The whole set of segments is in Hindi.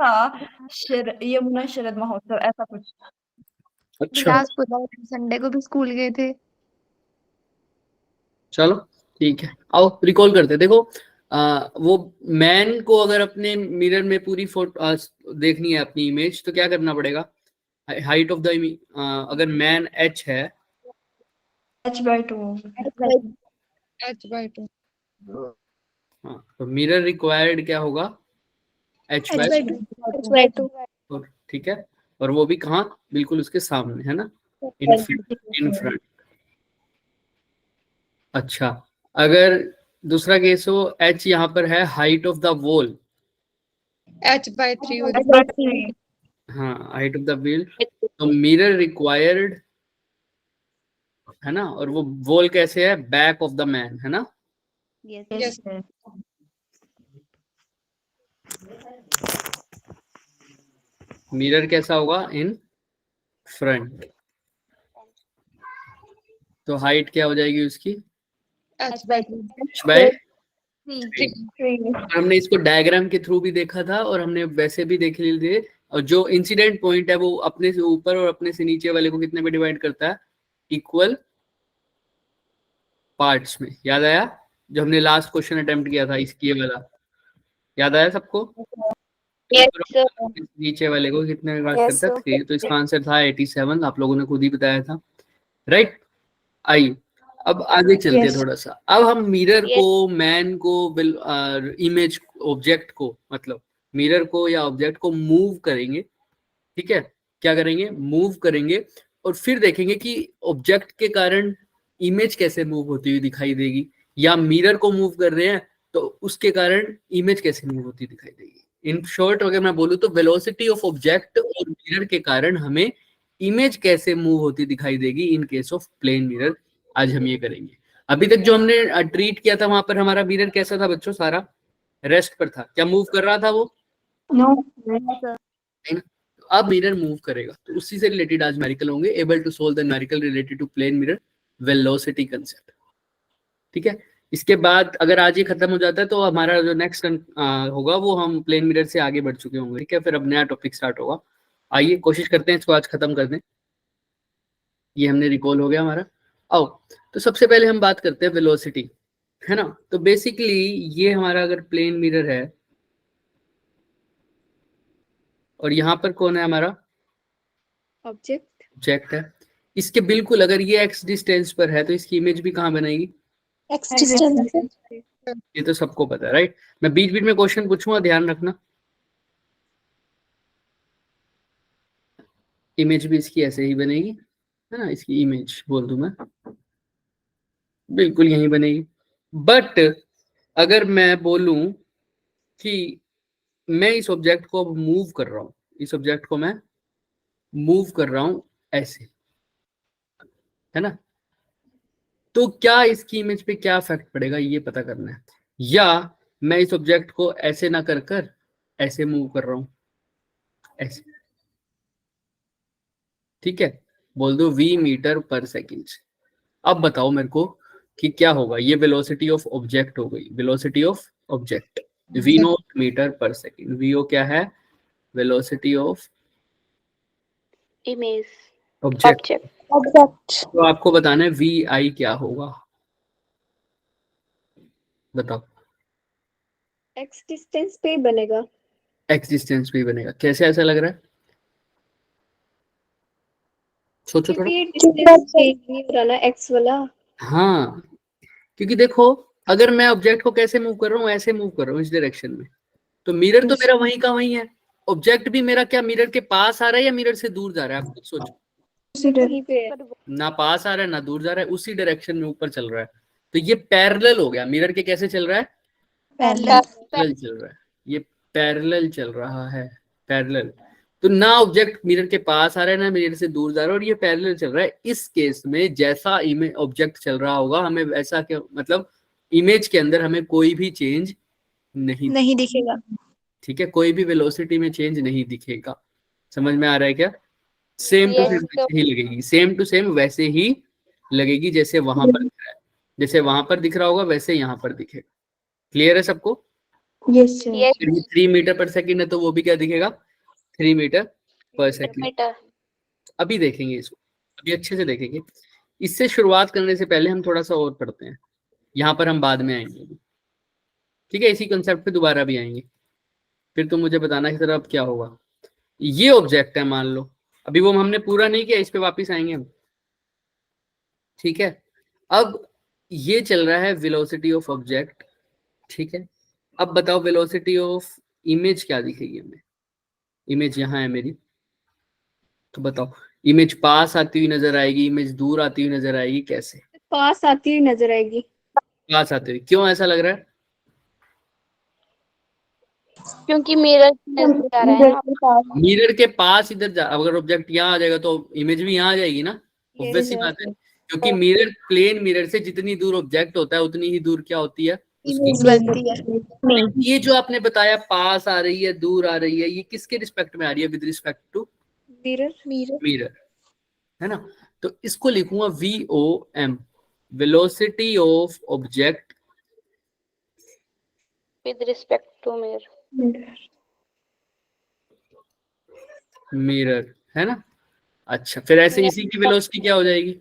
था यमुना शरद महोत्सव, ऐसा कुछ। अच्छा बिलासपुर संडे को भी स्कूल गए थे। चलो ठीक है, आओ रिकॉल करते हैं। देखो वो मैन को अगर अपने मिरर में पूरी फोटो देखनी है अपनी इमेज, तो क्या करना पड़ेगा? हाइट ऑफ द अगर मैन h है, h/2। h/2 हाँ, तो मिरर रिक्वायर्ड क्या होगा? h/2। ठीक है, और वो भी कहाँ? बिल्कुल उसके सामने, है ना, इन फ्रंट। अच्छा, अगर दूसरा केस हो, h यहाँ पर है height of the wall, h/3 हाँ हाइट ऑफ द व्हील, तो मिरर रिक्वायर्ड, है ना, और वो वॉल कैसे है? बैक ऑफ द मैन, है ना। यस मिरर कैसा होगा? In front. तो हाइट क्या हो जाएगी उसकी? बाय हमने इसको डायग्राम के थ्रू भी देखा था और हमने वैसे भी देख लिए थे। और जो इंसिडेंट पॉइंट है वो अपने से ऊपर और अपने से नीचे वाले को कितने में डिवाइड करता है? इक्वल पार्ट्स में। याद आया जो हमने लास्ट क्वेश्चन अटेम्प्ट किया था इसकी वाला? याद आया सबको? नीचे वाले को कितने में डिवाइड करता है? 3। तो इसका आंसर था 87। आप लोगों ने खुद ही बताया था, राइट। आइए अब आगे चलते हैं थोड़ा सा। अब हम मिरर को, मैन को, इमेज ऑब्जेक्ट को, मतलब मिरर को या ऑब्जेक्ट को मूव करेंगे। ठीक है, क्या करेंगे? मूव करेंगे और फिर देखेंगे कि ऑब्जेक्ट के कारण इमेज कैसे मूव होती हुई दिखाई देगी, या मिरर को मूव कर रहे हैं तो उसके कारण इमेज कैसे मूव होती दिखाई देगी। इन शॉर्ट अगर मैं बोलूँ तो वेलोसिटी ऑफ ऑब्जेक्ट और मिरर के कारण हमें इमेज कैसे मूव होती दिखाई देगी in case of plane mirror. आज हम ये करेंगे। अभी तक जो हमने ट्रीट किया था वहां पर हमारा मिरर कैसा था बच्चों? सारा रेस्ट पर था। क्या मूव कर रहा था वो? नो। अब मिरर मूव करेगा, तो उसी से रिलेटेड आज न्यूमेरिकल होंगे। Able to solve the numerical related to plane mirror velocity concept. ठीक है, इसके बाद अगर आज ये खत्म हो जाता है तो हमारा जो नेक्स्ट होगा वो हम प्लेन मिरर से आगे बढ़ चुके होंगे। ठीक है, फिर अब नया टॉपिक स्टार्ट होगा। आइए कोशिश करते हैं इसको आज खत्म कर दें। ये हमने रिकॉल हो गया हमारा। आओ, तो सबसे पहले हम बात करते हैं वेलोसिटी, है ना। तो बेसिकली ये हमारा अगर प्लेन मिरर है और यहाँ पर कौन है? हमारा ऑब्जेक्ट है। इसके बिल्कुल अगर ये x डिस्टेंस पर है तो इसकी इमेज भी कहाँ बनेगी? x डिस्टेंस ये तो सबको पता है, राइट। मैं बीच बीच में क्वेश्चन पूछूंगा, ध्यान रखना। इमेज भी इसकी ऐसे ही बनेगी, है ना। इसकी इमेज बोल दूं मैं, बिल्कुल यही बनेगी। बट अगर मैं बोलूं कि मैं इस ऑब्जेक्ट को अब मूव कर रहा हूं, इस ऑब्जेक्ट को मैं मूव कर रहा हूं ऐसे, है ना, तो क्या इसकी इमेज पे क्या इफेक्ट पड़ेगा ये पता करना है। या मैं इस ऑब्जेक्ट को ऐसे ना कर कर ऐसे मूव कर रहा हूं, ऐसे। ठीक है, बोल दो v मीटर पर सेकेंड। अब बताओ मेरे को कि क्या होगा। ये वेलोसिटी ऑफ ऑब्जेक्ट हो गई, velocity of object v naught meter पर सेकेंड। vo क्या है? Velocity of image object. तो आपको बताना है vi क्या होगा, बताओ। x डिस्टेंस पे बनेगा। x डिस्टेंस पे बनेगा। कैसे ऐसा लग रहा है? सोचो थोड़ा। ये डिस्टेंस चेंज नहीं हो रहा ना x वाला। हाँ, क्योंकि देखो अगर मैं ऑब्जेक्ट को कैसे मूव कर रहा हूँ, ऐसे मूव कर रहा हूँ इस डायरेक्शन में, तो मिरर तो मेरा वहीं का वहीं है। ऑब्जेक्ट भी मेरा क्या मिरर के पास आ रहा है या मिरर से दूर जा रहा है? आप खुद सोचो। वहीं पे है। ना पास आ रहा है ना दूर जा रहा है, उसी डायरेक्शन में ऊपर चल रहा है। तो ये पैरेलल हो गया। मिरर के कैसे चल रहा है? पैरेलल चल रहा है। ये पैरेलल चल रहा है, पैरेलल। तो ना ऑब्जेक्ट मिरर के पास आ रहा है ना मिरर से दूर जा रहा है, और ये पैरेलल चल रहा है। इस केस में जैसा इमेज ऑब्जेक्ट चल रहा होगा हमें वैसा, क्या मतलब, इमेज के अंदर हमें कोई भी चेंज नहीं दिखेगा। ठीक है, कोई भी वेलोसिटी में चेंज नहीं दिखेगा। समझ में आ रहा है क्या? सेम टू सेम वैसे ही लगेगी, सेम टू सेम वैसे ही लगेगी जैसे वहां पर दिख रहा है। जैसे वहां पर दिख रहा होगा वैसे यहाँ पर दिखेगा। क्लियर है सबको? Yes, sir. Yes, 3 मीटर पर सेकंड है तो वो भी क्या दिखेगा, 3 मीटर पर सेकंड। मीटर। अभी देखेंगे इसको, अभी अच्छे से देखेंगे। इससे शुरुआत करने से पहले हम थोड़ा सा और पढ़ते हैं, यहाँ पर हम बाद में आएंगे, ठीक है। इसी कंसेप्ट पे दोबारा भी आएंगे, फिर तुम मुझे बताना कि सर अब क्या होगा। ये ऑब्जेक्ट है मान लो, अभी वो हमने पूरा नहीं किया, इस पे वापस आएंगे हम, ठीक है। अब ये चल रहा है वेलोसिटी ऑफ ऑब्जेक्ट, ठीक है। अब बताओ वेलोसिटी ऑफ इमेज क्या दिखेगी हमें। इमेज यहाँ है मेरी, तो बताओ इमेज पास आती हुई नजर आएगी, इमेज दूर आती हुई नजर आएगी, कैसे? पास आती हुई नजर आएगी। पास आती हुई, क्यों ऐसा लग रहा है? क्योंकि मिरर नजर आ रहा है ना। मिरर के पास इधर अगर ऑब्जेक्ट यहाँ आ जाएगा तो इमेज भी यहाँ आ जाएगी ना, ऑब्वियस सी बात है। क्योंकि मिरर, प्लेन मिरर से जितनी दूर ऑब्जेक्ट होता है उतनी ही दूर क्या होती है उसकी बनती है। ये जो आपने बताया पास आ रही है, दूर आ रही है, ये किसके रिस्पेक्ट में आ रही है? With respect to mirror. Mirror, है ना। तो इसको लिखूंगा VOM, velocity of object with respect to mirror. Mirror, है ना। अच्छा, फिर ऐसे इसी की वेलोसिटी क्या हो जाएगी?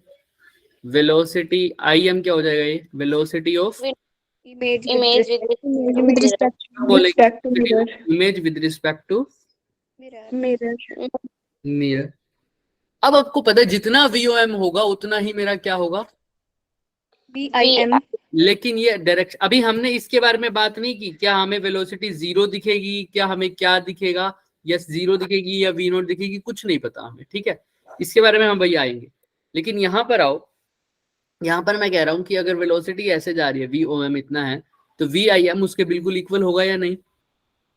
वेलोसिटी IM क्या हो जाएगा? ये velocity of image image with respect to mirror. Image with respect to mirror. Mirror. अब आपको पता है जितना VOM होगा उतना ही मेरा क्या होगा? VIM। लेकिन ये डायरेक्शन, अभी हमने इसके बारे में बात नहीं की, क्या हमें वेलोसिटी 0 दिखेगी, क्या हमें क्या दिखेगा, या 0 दिखेगी या V0 दिखेगी, कुछ नहीं पता हमें, ठीक है। इसके बारे में हम भैया आएंगे। लेकिन यहाँ पर आओ, यहाँ पर मैं कह रहा हूँ कि अगर वेलोसिटी ऐसे जा रही है, VOM इतना है, तो VIM उसके बिल्कुल इक्वल होगा या नहीं?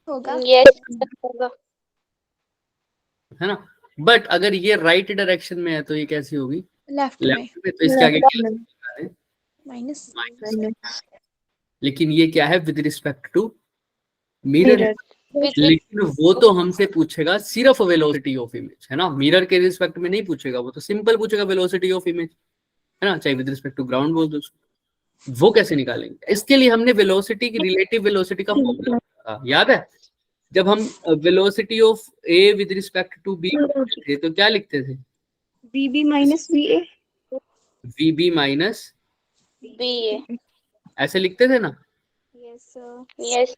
होगा। यस होगा। है ना। बट अगर ये राइट डायरेक्शन में है तो ये कैसी होगी? लेफ्ट में। तो इसके आगे क्या है? माइनस। लेकिन ये क्या है? With respect to mirror. लेकिन वो तो हमसे पूछेगा सिर्फ वेलोसिटी ऑफ इमेज, है ना। मिरर के रिस्पेक्ट में नहीं पूछेगा, वो तो सिंपल पूछेगा वेलोसिटी ऑफ इमेज, है ना, चाहे विद रिस्पेक्ट टू ग्राउंड बोल दो उसको। वो कैसे निकालेंगे? इसके लिए हमने वेलोसिटी की रिलेटिव वेलोसिटी का फॉर्मूला था, याद है? जब हम velocity of A with respect to B थे तो क्या लिखते थे? VB minus VA। VB minus BA। ऐसे लिखते थे ना। Yes sir. Yes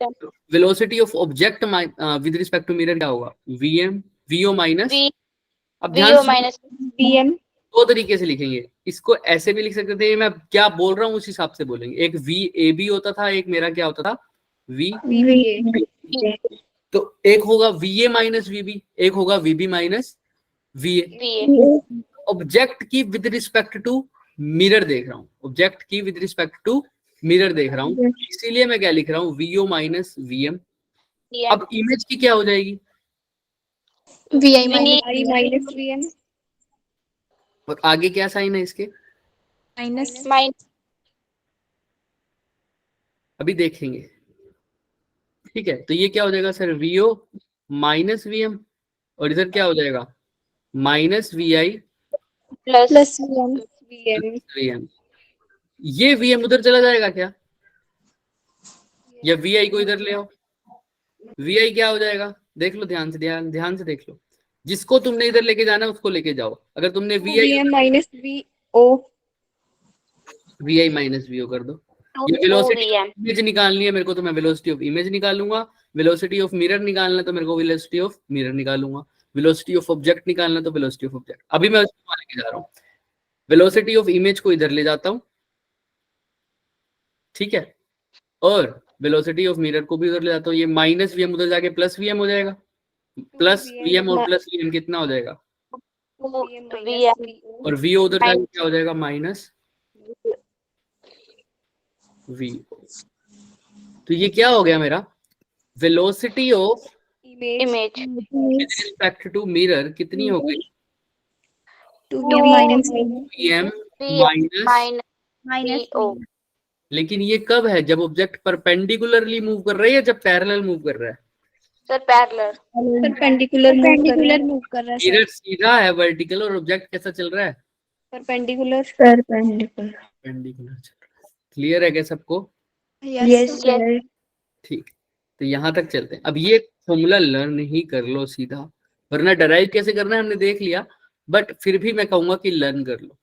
velocity of object with respect to mirror क्या होगा? VM VO माइनस, अब ध्यान VO से माइनस VM। दो तरीके से लिखेंगे इसको, ऐसे भी लिख सकते थे, मैं क्या बोल रहा हूँ उस हिसाब से बोलेंगे। एक VAB होता था, एक मेरा क्या होता था? VA। तो एक होगा VA माइनस VB, एक होगा VB माइनस VA। ऑब्जेक्ट की विद रिस्पेक्ट टू मिरर देख रहा हूँ, ऑब्जेक्ट की विद रिस्पेक्ट टू मिरर देख रहा हूँ, इसीलिए मैं क्या लिख रहा हूँ? VO minus VM। अब इमेज की क्या हो जाएगी? VI minus VM। और आगे क्या साइन है इसके? माइनस। अभी देखेंगे, ठीक है। तो ये क्या हो जाएगा सर? VO माइनस VM, और इधर क्या हो जाएगा? Minus VI plus VM। ये VM उधर चला जाएगा क्या? या VI को इधर ले आओ, VI क्या हो जाएगा? देख लो ध्यान से, ध्यान से देख लो। जिसको तुमने इधर लेके जाना है उसको लेके जाओ। अगर तुमने VI minus VI minus VO कर दो। ये वेलोसिटी इमेज निकालनी है मेरे को, तो मैं वेलोसिटी ऑफ इमेज निकालूंगा। वेलोसिटी ऑफ मिरर निकालना तो मेरे को वेलोसिटी ऑफ मिरर निकालूंगा। वेलोसिटी ऑफ ऑब्जेक्ट निकालना तो वेलोसिटी ऑफ ऑब्जेक्ट। अभी मैं उसको लेके जा रहा हूँ, वेलोसिटी ऑफ इमेज को इधर ले जाता हूँ, ठीक है, और वेलोसिटी ऑफ मिरर को भी उधर ले जाता हूँ। ये माइनस VM उधर जाके प्लस VM हो जाएगा, प्लस VM और प्लस VM कितना हो जाएगा? और VO उधर जाके क्या हो जाएगा? Minus VO। तो ये क्या हो गया मेरा? Velocity of image with respect to mirror कितनी हो गई? VM minus VO। लेकिन ये कब है? जब ऑब्जेक्ट परपेंडिकुलरली मूव कर रहा है या जब पैरेलल मूव कर रहा है? Sir parallel. परपेंडिकुलर मूव कर रहा है। मिरर सीधा है वर्टिकल, और ऑब्जेक्ट कैसा चल रहा है? परपेंडिकुलर चल रहा है। क्लियर है क्या सबको? यस। ठीक। तो तो यहाँ तक चलते हैं। अब ये फॉर्मूला लर्न ही कर लो सीधा, वरना डराइव कैसे करना है हमने देख लिया, बट फिर भी मैं कहूंगा कि लर्न कर लो,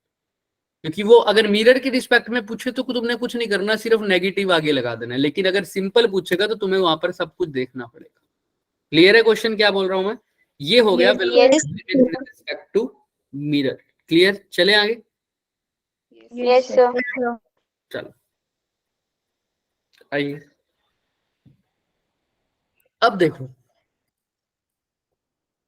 क्योंकि वो अगर मिरर के रिस्पेक्ट में पूछे तो तुमने कुछ नहीं करना, सिर्फ नेगेटिव आगे लगा देना है, लेकिन अगर सिंपल पूछेगा तो तुम्हें वहां पर सब कुछ देखना पड़ेगा। क्लियर है क्वेश्चन क्या बोल रहा हूं मैं? ये हो गया रिस्पेक्ट टू मिरर। क्लियर, चले आगे। Yes sir. चलो आइए, अब देखो,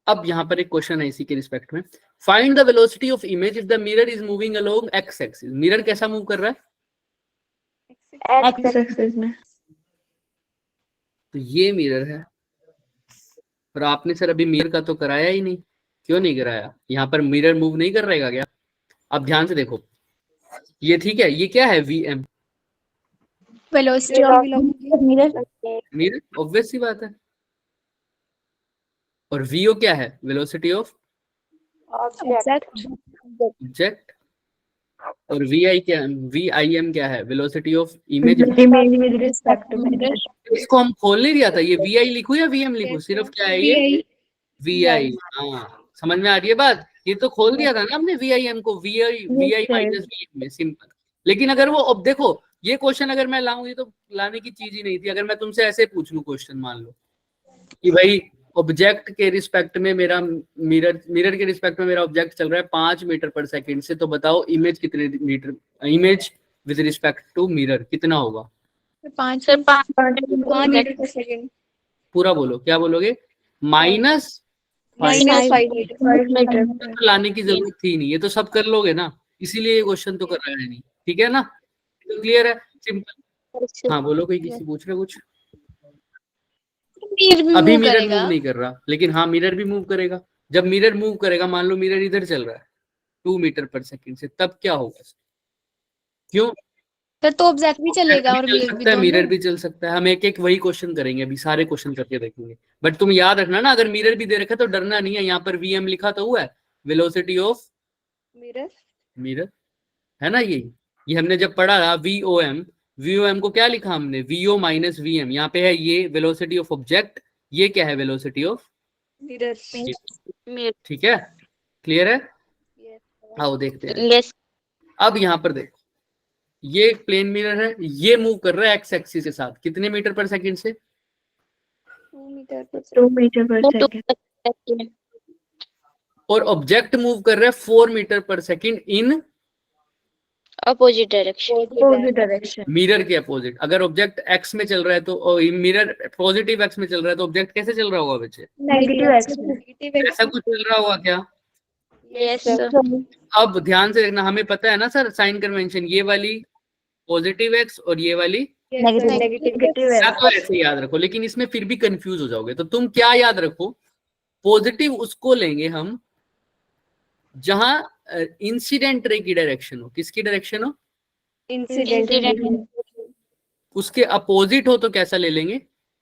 अब यहाँ पर एक क्वेश्चन है इसी के रिस्पेक्ट में। Find the velocity of image if the mirror is moving along x axis. Mirror कैसा मूव कर रहा है? एक्स एक्सिस में। तो ये मिरर है, और आपने सर अभी मिरर का तो कराया ही नहीं, क्यों नहीं कराया? यहाँ पर मिरर मूव नहीं कर रहेगा क्या? अब ध्यान से देखो, ये ठीक है, ये क्या है? VM, velocity of mirror. Mirror, obvious सी बात है। और वीओ क्या है? Velocity of object. और वीआई क्या है? वीआईएम क्या है? Velocity of image with respect to mirror. इसको हम खोल नहीं दिया था, ये वीआई लिखूं या वीएम लिखूं? सिर्फ क्या है ये? वीआई। हाँ, समझ में आ रही है बात? ये तो खोल दिया था ना हमने वीआईएम को, वीआई माइनस वीएम में, सिंपल। लेकिन अगर वो, अब देखो ये क्वेश्चन अगर मैं लाऊं, ये तो लाने की चीज ही नहीं थी। अगर मैं तुमसे ऐसे पूछ लूं क्वेश्चन, मान लो कि भाई ऑब्जेक्ट के रिस्पेक्ट में मेरा मिरर के रिस्पेक्ट में मेरा ऑब्जेक्ट चल रहा है 5 मीटर पर सेकंड से, तो बताओ इमेज कितने meter, image with respect to mirror कितना होगा? 5 मीटर पर सेकंड। पूरा बोलो, क्या बोलोगे? Minus 5 meter. तो लाने की जरूरत थी नहीं, ये तो सब कर लोगे ना, इसीलिए ये क्वेश्चन तो कर रहा है नहीं। ठीक है ना, तो क्लियर है, सिंपल। हाँ बोलो, कोई किसी पूछ रहे कुछ? अभी मिरर मूव नहीं कर रहा, लेकिन हाँ मिरर भी मूव करेगा। जब मिरर मूव करेगा, मान लो मिरर इधर चल रहा है 2 मीटर पर सेकंड से, तब क्या होगा? क्यों? तो ऑब्जेक्ट भी चलेगा और चल सकता है, मिरर भी चल सकता है। हम एक एक वही क्वेश्चन करेंगे, अभी सारे क्वेश्चन करके देखेंगे। बट तुम याद रखना ना, अगर मिरर भी दे रखा है तो डरना नहीं है। यहाँ पर वीएम लिखा तो हुआ है, वेलोसिटी ऑफ मिरर, है ना? ये हमने जब पढ़ा था वीओएम, वीओएम को क्या लिखा हमने? VO minus VM. यहाँ पे है ये वेलोसिटी ऑफ ऑब्जेक्ट, ये क्या है? Velocity of mirror. ठीक है, क्लियर है? आओ देखते हैं। यस। अब यहाँ पर देखो, ये एक प्लेन मिरर है, ये मूव कर रहा है एक्स एक्सिस के साथ, कितने मीटर पर सेकंड से? 2 मीटर पर सेकंड। और ऑब्जेक्ट मूव कर रहा है 4 मीटर पर second in opposite direction. Mirror के अपोजिट। अगर ऑब्जेक्ट एक्स में चल रहा है तो मिरर पॉजिटिव एक्स में चल रहा है, तो ऑब्जेक्ट कैसे चल रहा होगा बच्चे? नेगेटिव एक्स में। ऐसा कुछ चल रहा होगा क्या? यस। अब ध्यान से देखना, हमें पता है ना सर साइन कन्वेंशन, ये वाली पॉजिटिव एक्स और ये वाली नेगेटिव या एक्स। तो ऐसे याद रखो, लेकिन इसमें फिर भी कंफ्यूज हो जाओगे। तो तुम क्या याद रखो, पॉजिटिव उसको लेंगे हम जहां इंसिडेंट रे की डायरेक्शन हो। किसकी डायरेक्शन हो? इंसिडेंट। उसके अपोजिट हो तो कैसा ले लेंगे?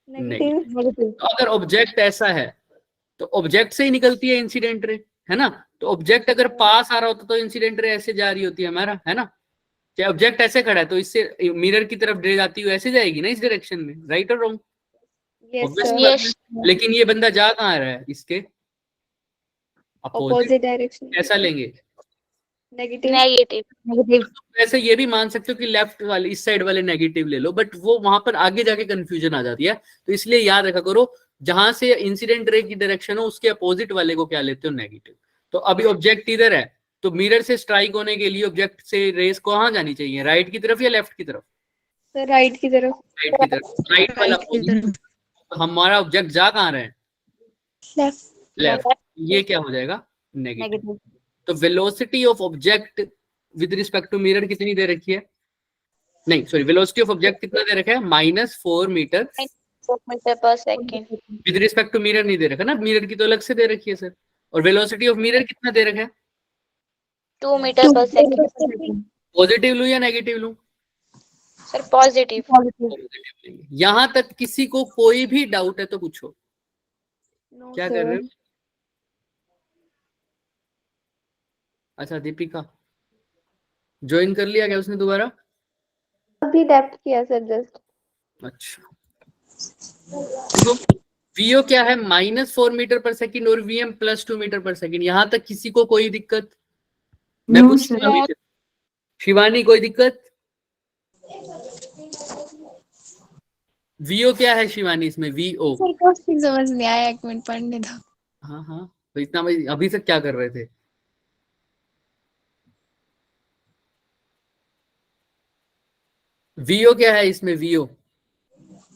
नेगेटिव। तो अगर ऑब्जेक्ट ऐसा है तो ऑब्जेक्ट से ही निकलती है इंसिडेंट रे, है ना? तो ऑब्जेक्ट अगर पास आ रहा होता तो इंसिडेंट रे ऐसे जा रही होती है हमारा, है ना? चाहे ऑब्जेक्ट ऐसे खड़ा है तो इससे मिरर की तरफ ड्रे जाती हुई ऐसे जाएगी ना, इस डायरेक्शन में, राइट और रॉन्ग? यस। लेकिन ये बंदा जा कहाँ रहा है? इसके अपोजिट डायरेक्शन। कैसा लेंगे? नेगेटिव। वैसे ये भी मान सकते हो कि लेफ्ट वाले, इस साइड वाले नेगेटिव ले लो, बट वो वहां पर आगे जाके कंफ्यूजन आ जाती है। तो इसलिए याद रखा करो, जहां से इंसिडेंट रे की डायरेक्शन हो उसके अपोजिट वाले को क्या लेते हो? नेगेटिव। तो अभी ऑब्जेक्ट इधर है, तो मिरर से स्ट्राइक होने के लिए ऑब्जेक्ट से रेस कहाँ जानी चाहिए? राइट की तरफ या लेफ्ट की तरफ? राइट की तरफ। राइट की तरफ। राइट वाला position। तो हमारा ऑब्जेक्ट जा कहाँ रहा है? लेफ्ट। ये क्या हो जाएगा? नेगेटिव। तो velocity of object with respect to mirror कितनी दे रखी है? नहीं सॉरी, वेलोसिटी ऑफ ऑब्जेक्ट कितना दे रखा है? -4 मीटर पर second. With respect to mirror नहीं दे रखा ना, मिरर की तो अलग से दे रखी है सर। और वेलोसिटी ऑफ मिरर कितना दे रखा है? 2 मीटर पर सेकंड। पॉजिटिव लूं या नेगेटिव लूं? Sir positive. यहां तक किसी को कोई भी डाउट है तो पूछो। क्या कर रहे हो? अच्छा दीपिका ज्वाइन कर लिया क्या उसने दोबारा? अभी डेप्थ किया सर जस्ट। अच्छा देखो वीओ क्या है, -4 मीटर/सेकंड और वीएम +2 मीटर/सेकंड। यहां तक किसी को कोई दिक्कत? मैं No, पूछता sir. हूँ अभी। शिवानी कोई दिक्कत? वीओ क्या है शिवानी इसमें? वीओ। सर क्वेश्चन समझ नहीं आया, 1 मिनट पढ़ने दो। हाँ हाँ, तो इतना भाई अभी तक क्या कर रहे थे? वीओ क्या है इसमें? वीओ।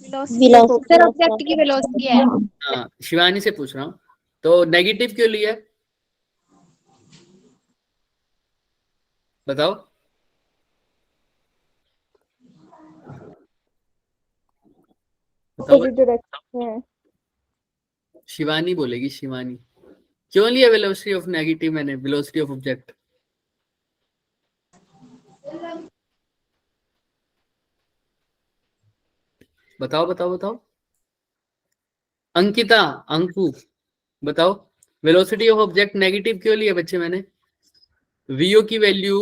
सर ऑब्जेक्ट की वेलोसिटी है। हाँ, शिवानी से पूछ रहा हूँ। तो नेगेटिव क्यों लिया है? बताओ। बताओ। शिवानी बोलेगी, शिवानी। क्यों लिया वेलोसिटी ऑफ नेगेटिव मैंने, वेलोसिटी ऑफ ऑब्जेक्ट? बताओ बताओ बताओ। अंकिता, अंकु, बताओ। वेलोसिटी ऑफ ऑब्जेक्ट नेगेटिव क्यों लिया बच्चे मैंने? वीओ की वैल्यू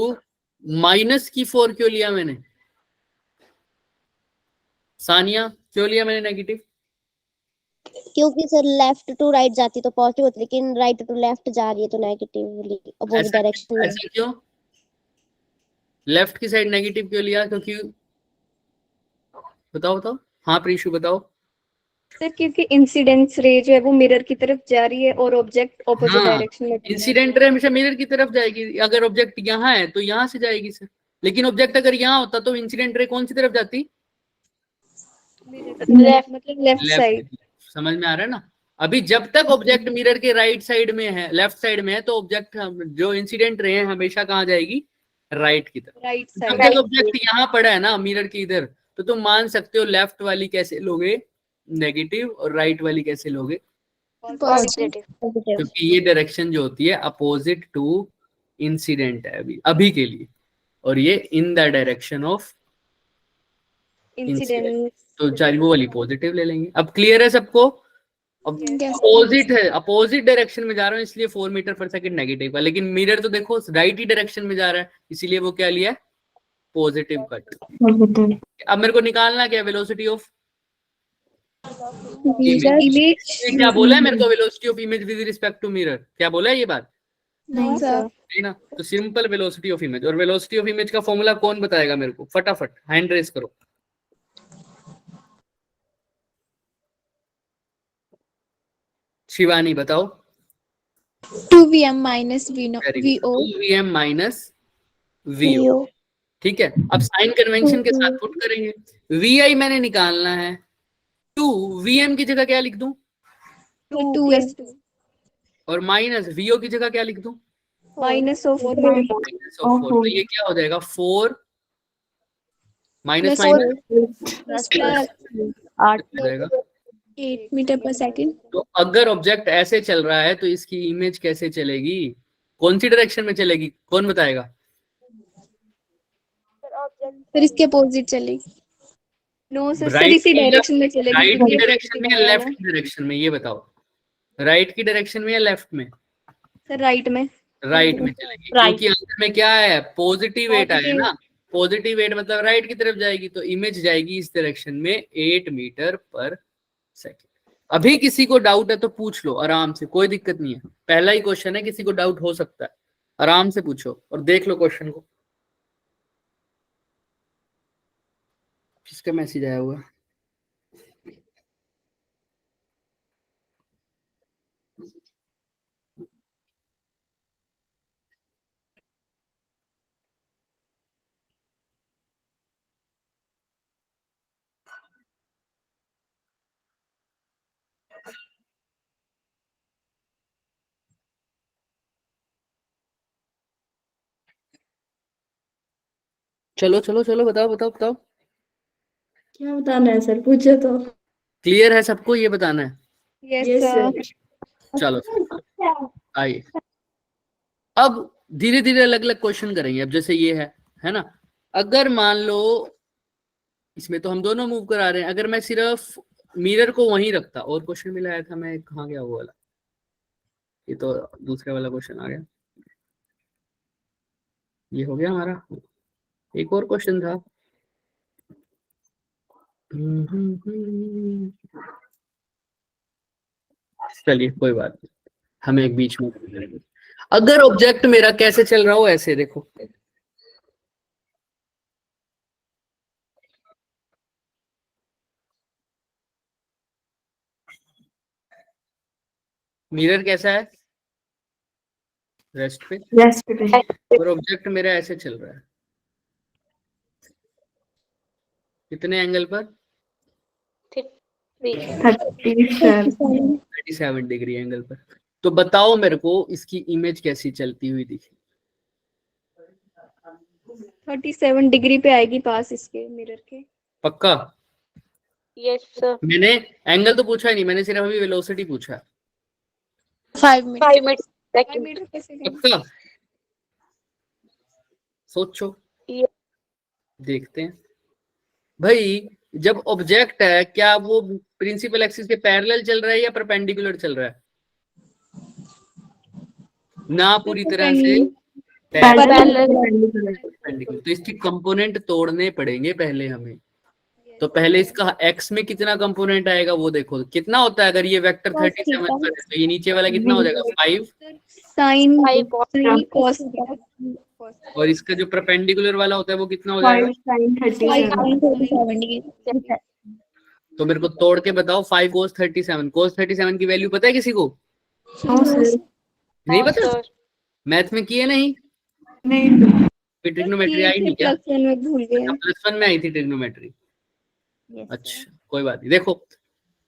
-4 क्यों लिया मैंने? सानिया, क्यों लिया मैंने नेगेटिव? क्योंकि सर लेफ्ट टू राइट जाती तो पॉजिटिव होती, लेकिन राइट टू लेफ्ट जा रही है तो नेगेटिवली अपोजिट ऐसा डायरेक्शन में। ऐसा क्यों? लेफ्ट की साइड नेगेटिव क्यों लिया? क्योंकि बताओ बताओ। हाँ प्रीशु बताओ। सर क्योंकि इंसिडेंस रे जो है वो मिरर की तरफ जा रही है और ऑब्जेक्ट ऑपोजिट हाँ, डायरेक्शन में इंसिडेंट रे हमेशा मिरर की तरफ जाएगी। अगर ऑब्जेक्ट यहाँ है तो यहाँ से जाएगी सर। लेकिन ऑब्जेक्ट अगर यहाँ होता तो इंसिडेंट रे कौन सी तरफ जाती? मतलब लेफ्ट साइड। लेफ्ट। समझ में आ रहा है ना? अभी जब तक ऑब्जेक्ट मिरर के राइट साइड में है, लेफ्ट साइड में है, तो ऑब्जेक्ट जो इंसिडेंट रे है हमेशा कहाँ जाएगी? राइट की तरफ। राइट जब साइड। तक ऑब्जेक्ट यहाँ पड़ा है ना मिरर के इधर, तो तुम मान सकते हो लेफ्ट वाली कैसे लोगे नेगेटिव और राइट वाली कैसे लोगे पॉजिटिव। क्योंकि ये डायरेक्शन जो होती है अपोजिट टू इंसिडेंट है अभी अभी के लिए, और ये in the direction of incident, incident. तो चाहे वो वाली पॉजिटिव ले लेंगे। अब क्लियर है सबको? अब Yes. अपोजिट है, अपोजिट डायरेक्शन में जा रहा हूँ इसलिए 4 मीटर/सेकंड नेगेटिव का, लेकिन मिरर तो देखो राइट ही डायरेक्शन में जा रहा है, इसीलिए वो क्या लिया है? Positive cut. अब मेरे को निकालना क्या? Velocity of image. क्या बोला है मेरे को? Velocity of image with respect to mirror, क्या बोला है ये बात? नहीं सर। है ना? तो सिंपल वेलोसिटी ऑफ इमेज, और वेलोसिटी ऑफ इमेज का फॉर्मूला कौन बताएगा मेरे को? फटाफट हैंड रेस करो। शिवानी बताओ। 2vm minus vo। 2vm minus VO. ठीक है, अब साइन कन्वेंशन के साथ पुट करेंगे। वी मैंने निकालना है, 2vm की जगह क्या लिख दूं? 2m। और माइनस वीओ की जगह क्या लिख दूं? Minus of -4। तो ये क्या हो जाएगा? 4 माइनस प्लस माइनस प्लस जाएगा। 8 मीटर पर सेकंड। तो अगर ऑब्जेक्ट ऐसे चल रहा है तो इसकी इमेज कैसे चलेगी? कौन सी डायरेक्शन में चलेगी? कौन बताएगा? फिर इसके अपोजिट चलेगी। नो सर राइट इसी की डायरेक्शन में चलेगी राइट क्योंकि की ये डायरेक्शन में या positive लेफ्ट है। की डायरेक्शन में? ये बताओ, राइट की डायरेक्शन में या लेफ्ट में? सर राइट में। राइट में चलेगी, क्योंकि आंसर में क्या है? पॉजिटिव 8 आया है ना। पॉजिटिव 8 मतलब राइट की तरफ जाएगी, तो इमेज जाएगी इस डायरेक्शन में 8 मीटर/सेकंड। अभी किसी को डाउट है तो पूछ लो आराम से, कोई दिक्कत नहीं है। पहला ही क्वेश्चन है, किसी को डाउट हो सकता है, आराम से पूछो और देख लो क्वेश्चन को। किसका मैसेज आया हुआ है? चलो चलो चलो, बताओ बताओ बताओ। क्या बताना है सर? पूछो तो। क्लियर है सबको? ये बताना है। Yes sir. चलो आइए, अब धीरे धीरे अलग अलग क्वेश्चन करेंगे। अब जैसे ये है ना, अगर मान लो इसमें तो हम दोनों मूव करा रहे हैं, अगर मैं सिर्फ मिरर को वहीं रखता, और क्वेश्चन मिला आया था, मैं कहाँ गया वो वाला? ये तो दूसरे वाला क्वेश्चन आ गया। ये हो गया हमारा। एक और क्वेश्चन था, चलिए कोई बात नहीं, हम एक बीच में करेंगे। अगर ऑब्जेक्ट मेरा कैसे चल रहा हो, ऐसे देखो, मिरर कैसा है, रेस्ट पे, और ऑब्जेक्ट मेरा ऐसे चल रहा है, कितने एंगल पर, 37 डिग्री एंगल पर। तो बताओ मेरे को इसकी इमेज कैसी चलती हुई दिखी। 37 डिग्री पे आएगी पास इसके मिरर के। पक्का? Yes sir. मैंने एंगल तो पूछा ही नहीं, मैंने सिर्फ अभी वेलोसिटी पूछा। 5 मीटर 5 मिनट 5 सेकंड। मीटर कैसे करें? पक्का? सोचो, ये- देखते हैं भाई। जब ऑब्जेक्ट है, क्या वो प्रिंसिपल एक्सिस के पैरेलल चल रहा है या परपेंडिकुलर चल रहा है? ना पूरी तरह से perpendicular। तो इसके कंपोनेंट तोड़ने पड़ेंगे पहले हमें। तो पहले इसका एक्स में कितना कंपोनेंट आएगा वो देखो, कितना होता है अगर ये वेक्टर 37 पर है, तो ये नीचे वाला कितना हो जाएगा 5, साइन 5 cos और इसका जो परपेंडिकुलर वाला होता है वो कितना हो जाएगा। 37 डिग्री। तो मेरे को तोड़ के बताओ, 5 cos 37, cos 37 की वैल्यू पता है किसी को? नहीं पता? सर। मैथ में किए नहीं? ट्रिग्नोमेट्री आई नहीं क्या? प्लस 1 में भूल गए। +1 में आई थी ट्रिग्नोमेट्री। अच्छा कोई बात नहीं। देखो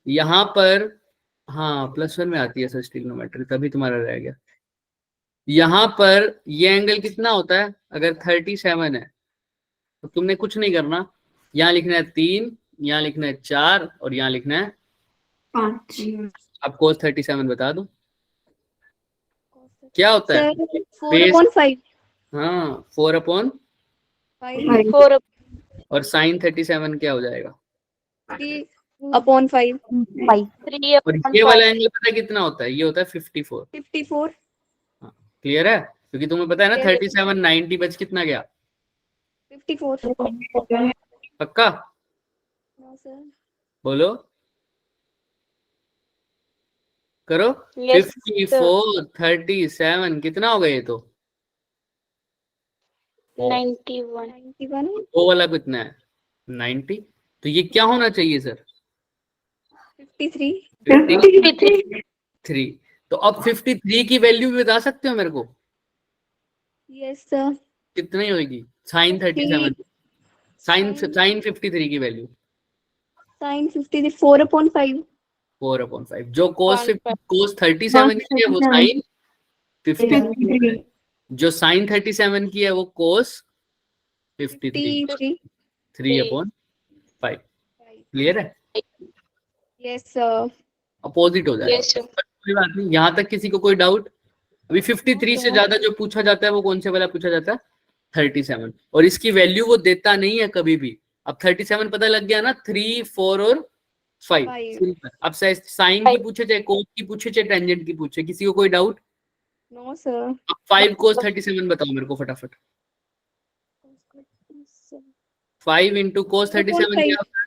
यहाँ पर, हाँ +1 में आती है सर ट्रिग्नोमेट्री, तभी तुम्हारा रह गया। यहाँ पर ये एंगल कितना होता है अगर 37 है, तो तुमने कुछ नहीं करना, यहाँ लिखना है 3, यहाँ लिखना है 4 और यहाँ लिखना है 5। अब cos 37 बता दो क्या होता है। 4/5 हाँ 4/5, 4 और sin 37 क्या हो जाएगा? 3/5 3 और ये वाला एंगल पता है कितना होता है? ये होता है 54। 54 क्लियर है? क्योंकि तुम्हें पता है ना 37 90 बच कितना गया? 54 पक्का? बोलो, करो। Yes, 54 37 कितना हो गया ये तो? 91 वो वाला कितना है? 90। तो ये क्या होना चाहिए सर? 53 3। तो अब 53 की वैल्यू भी बता सकते हो मेरे को? Yes sir. कितनी होगी sin 37? sin 53 की वैल्यू साइन 53 4/5 4/5। जो cos 37 की है वो sin 53, जो sin 37 की है वो cos 53 3/5। क्लियर है? Yes sir. अपोजिट हो जाएगा। Yes, sir. कोई बात नहीं, यहाँ तक किसी को कोई डाउट? अभी 53 से ज्यादा जो पूछा जाता है वो कौन से वाला पूछा जाता है? 37। और इसकी वैल्यू वो देता नहीं है कभी भी। अब 37 पता लग गया ना, 3 4 और 5। सिंपल। अब साइन की पूछे चाहे कोस की पूछे चाहे टेंजेंट की पूछे, किसी को कोई डाउट? No sir. अब 5 cos 37 बताओ मेरे को फटाफट। 5 into cos 37 क्या होता है?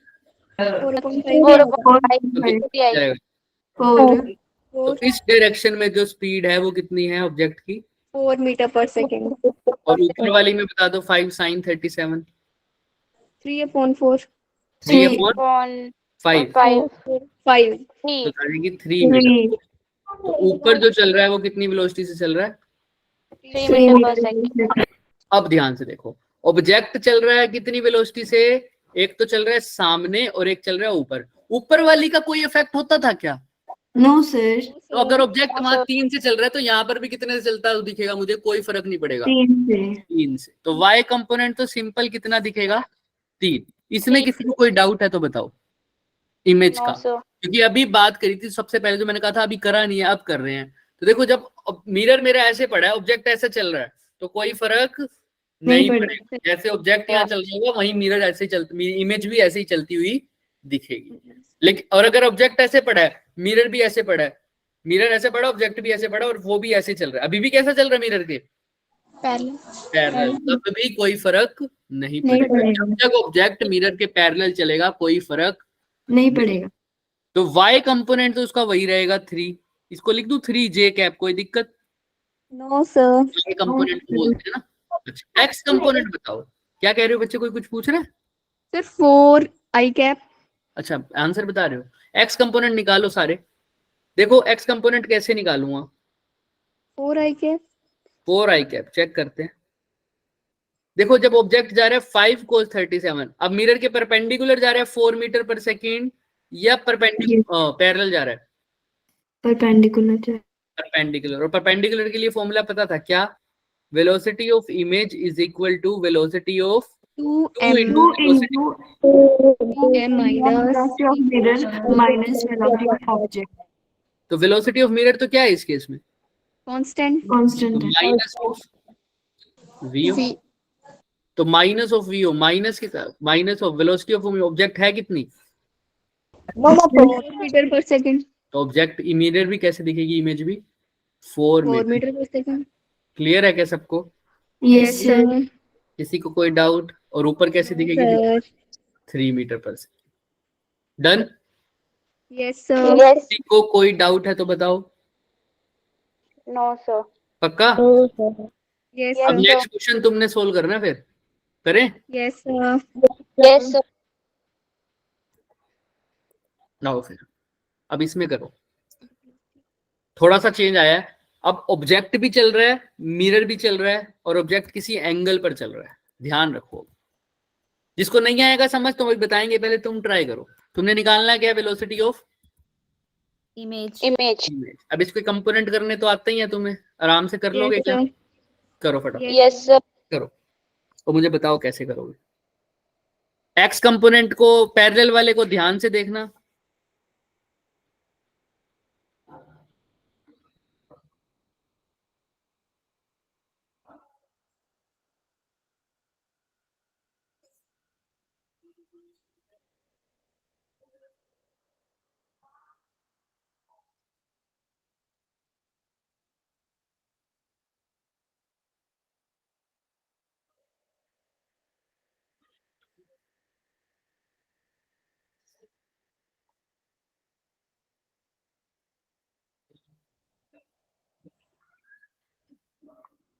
4/5 तो इस डायरेक्शन में जो स्पीड है वो कितनी है ऑब्जेक्ट की? 4 मीटर पर सेकेंड। और ऊपर वाली में बता दो 5 sin 37। 3/4 3/5 5 तो जाएगी 3 मीटर। तो ऊपर जो चल रहा है वो कितनी वेलोसिटी से चल रहा है? 3 मीटर पर सेकंड। अब ध्यान से देखो, ऑब्जेक्ट चल रहा है कितनी वेलोसिटी से? एक तो चल रहा है सामने और एक चल रहा है ऊपर। ऊपर वाली का कोई इफेक्ट होता था क्या? No sir. तो अगर ऑब्जेक्ट वहां 3 से चल रहा है तो यहाँ पर भी कितने से चलता है दिखेगा मुझे? कोई फर्क नहीं पड़ेगा, 3 से। तो y कंपोनेंट तो सिंपल कितना दिखेगा? 3। इसमें किसी को कोई डाउट है तो बताओ इमेज का, क्योंकि अभी बात करी थी सबसे पहले, जो मैंने कहा था अभी करा नहीं है अब कर रहे हैं। तो देखो जब मिरर मेरा ऐसे पड़ा है, ऑब्जेक्ट ऐसे चल रहा है, तो कोई फर्क नहीं पड़ेगा। जैसे ऑब्जेक्ट यहाँ चल रहा होगा वहीं मिरर ऐसे ही चलती, इमेज भी ऐसे ही चलती हुई दिखेगी। लेकिन और अगर ऑब्जेक्ट ऐसे पड़ा है, मिरर भी ऐसे पड़ा है, मिरर ऐसे पड़ा, ऑब्जेक्ट भी ऐसे पड़ा और वो भी ऐसे चल रहा है, अभी भी कैसा चल रहा है मिरर के? पैरेलल, तब भी कोई फर्क नहीं पड़ेगा। जब तक ऑब्जेक्ट मिरर के पैरेलल चलेगा कोई फर्क नहीं पड़ेगा। तो y कंपोनेंट तो उसका वही रहेगा 3, इसको लिख दूं 3j कैप, कोई दिक्कत? No sir. y कंपोनेंट बोलते हैं ना। अच्छा x कंपोनेंट बताओ, क्या कह रहे हो बच्चे, कोई कुछ पूछ रहे हैं? सर 4 आई कैप। अच्छा आंसर बता रहे हो। x कंपोनेंट निकालो सारे। देखो x कंपोनेंट कैसे निकालूंगा? 4 आई कैप। 4 आई कैप चेक करते हैं। देखो जब ऑब्जेक्ट जा रहा है 5 cos 37, अब मिरर के परपेंडिकुलर जा रहा है 4 मीटर पर सेकेंड या परपेंडिकुलर पैरेलल जा रहा है? परपेंडिकुलर। और परपेंडिकुलर के लिए फॉर्मूला पता था क्या? Velocity of image is equal to velocity of 2m into velocity. Minus velocity of object. तो वेलोसिटी ऑफ मिरर तो क्या है इस केस में? कांस्टेंट। कांस्टेंट है। Minus of V. तो माइनस ऑफ वी माइनस की minus of velocity of object है कितनी? 4 मीटर पर सेकंड। तो ऑब्जेक्ट मिरर भी कैसे दिखेगी, इमेज भी 4 मीटर पर सेकंड। क्लियर है क्या सबको? Yes sir. किसी को कोई डाउट? और ऊपर कैसे दिखेगी? 3 मीटर पर सेकंड। डन? Yes sir. किसी को कोई डाउट है तो बताओ। No sir. पक्का? यस अब सर। नेक्स्ट क्वेश्चन तुमने सोल्व करना है, फिर करें? Yes sir. Yes sir. लाओ फिर, अब इसमें करो। थोड़ा सा चेंज आया है, अब ऑब्जेक्ट भी चल रहा है, मिरर भी चल रहा है, और ऑब्जेक्ट किसी एंगल पर चल रहा है। ध्यान रखो, जिसको नहीं आएगा समझ तो वही बताएंगे, पहले तुम ट्राई करो। तुमने निकालना है क्या? Velocity of image. इमेज। अब इसके कंपोनेंट करने तो आते ही है तुम्हें, आराम से कर लोगे क्या? करो फटाफट। Yes sir. करो और मुझे बताओ कैसे करोगे। एक्स कंपोनेंट को पैरेलल वाले को ध्यान से देखना।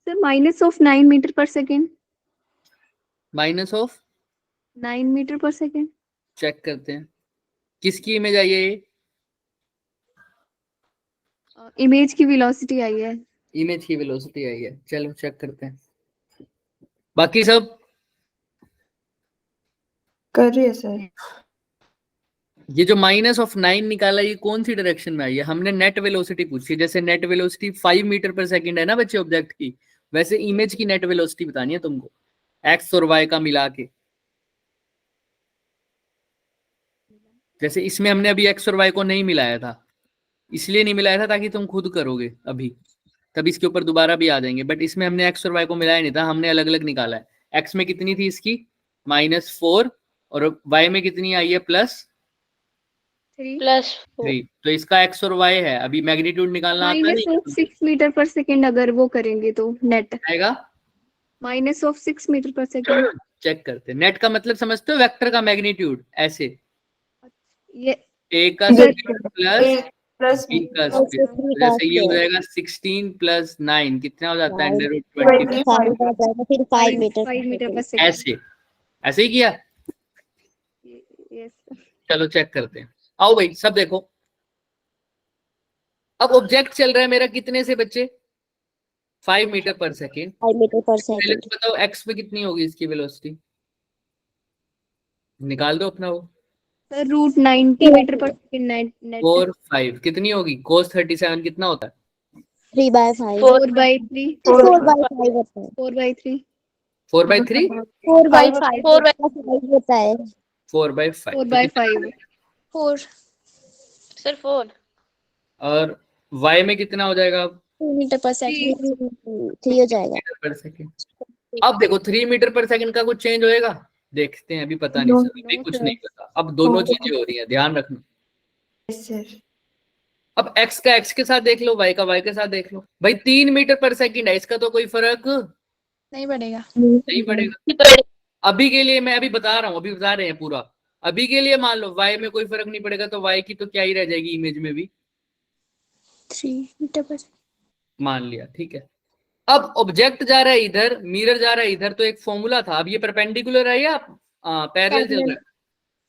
सर माइनस ऑफ 9 मीटर पर सेकंड। माइनस ऑफ 9 मीटर पर सेकंड। चेक करते हैं किसकी इमेज आई है। ये इमेज की वेलोसिटी आई है। इमेज की वेलोसिटी आई है, चलो चेक करते हैं। बाकी सब कर रही है सर। ये जो माइनस ऑफ 9 निकाला, ये कौन सी डायरेक्शन में आई है? हमने नेट वेलोसिटी पूछी। जैसे नेट वेलोसिटी 5 मीटर पर सेकंड है ना बच्चे ऑब्जेक्ट की, वैसे इमेज की नेट वेलोसिटी बतानी है तुमको, एक्स और वाई का मिला के। जैसे इसमें हमने अभी एक्स और वाई को नहीं मिलाया था, इसलिए नहीं मिलाया था ताकि तुम खुद करोगे अभी, तब इसके ऊपर दोबारा भी आ जाएंगे। बट इसमें हमने एक्स और वाई को मिलाया नहीं था, हमने अलग अलग निकाला है। एक्स में कितनी थी इसकी? -4, और वाई में कितनी आई है? +3। तो इसका एक्स और वाई है, अभी मैग्नीट्यूड निकालना आता नहीं है। 6 मीटर पर सेकंड अगर वो करेंगे तो नेट आएगा -6 मीटर पर सेकंड। चेक करते हैं। नेट का मतलब समझते हो? वेक्टर का मैग्नीट्यूड ऐसे, ये a का प्लस b का स्क्वायर, जैसे ये हो जाएगा 16 + 9 कितना हो जाता है? √25। फिर 5 मीटर 5 मीटर पर सेकंड। ऐसे ऐसे ही किया। यस। चलो चेक करते हैं। आओ भाई सब देखो, अब ऑब्जेक्ट चल रहा है मेरा कितने से बच्चे? 5 मीटर पर सेकेंड। 5 मीटर पर पहले सेकंड। तो बताओ एक्स में कितनी होगी इसकी वेलोसिटी, निकाल दो अपना वो। सर √90 मीटर पर सेकंड नेट 4 5 कितनी होगी? cos 37 कितना होता है? 3/5 4/3 4/5 होता है। 4/3 4/3 4/5 होता है। 4/5 4/5 4 सर 4। और y में कितना हो जाएगा? 2 मीटर पर सेकंड। 3 हो जाएगा। मीटर पर सेकंड। अब देखो 3 मीटर पर सेकंड का कुछ चेंज होएगा? देखते हैं, अभी पता नहीं सर, अभी कुछ नहीं पता। अब दोनों चीजें हो रही हैं, ध्यान रखना। अब x का x के साथ देख लो, y का y के साथ देख लो। भाई 3 मीटर पर सेकंड है, इसका तो कोई फर्क नहीं बढ़ेगा। नहीं पड़ेगा। अभी के लिए मैं अभी बता रहा हूँ, अभी बता रहे हैं पूरा। अभी के लिए मान लो y में कोई फर्क नहीं पड़ेगा, तो y की तो क्या ही रह जाएगी इमेज में भी, 3 मीटर पर मान लिया, ठीक है। अब ऑब्जेक्ट जा रहा है इधर, मिरर जा रहा है इधर, तो एक फॉर्मूला था। अब ये परपेंडिकुलर है या पैरेलल चल रहा है?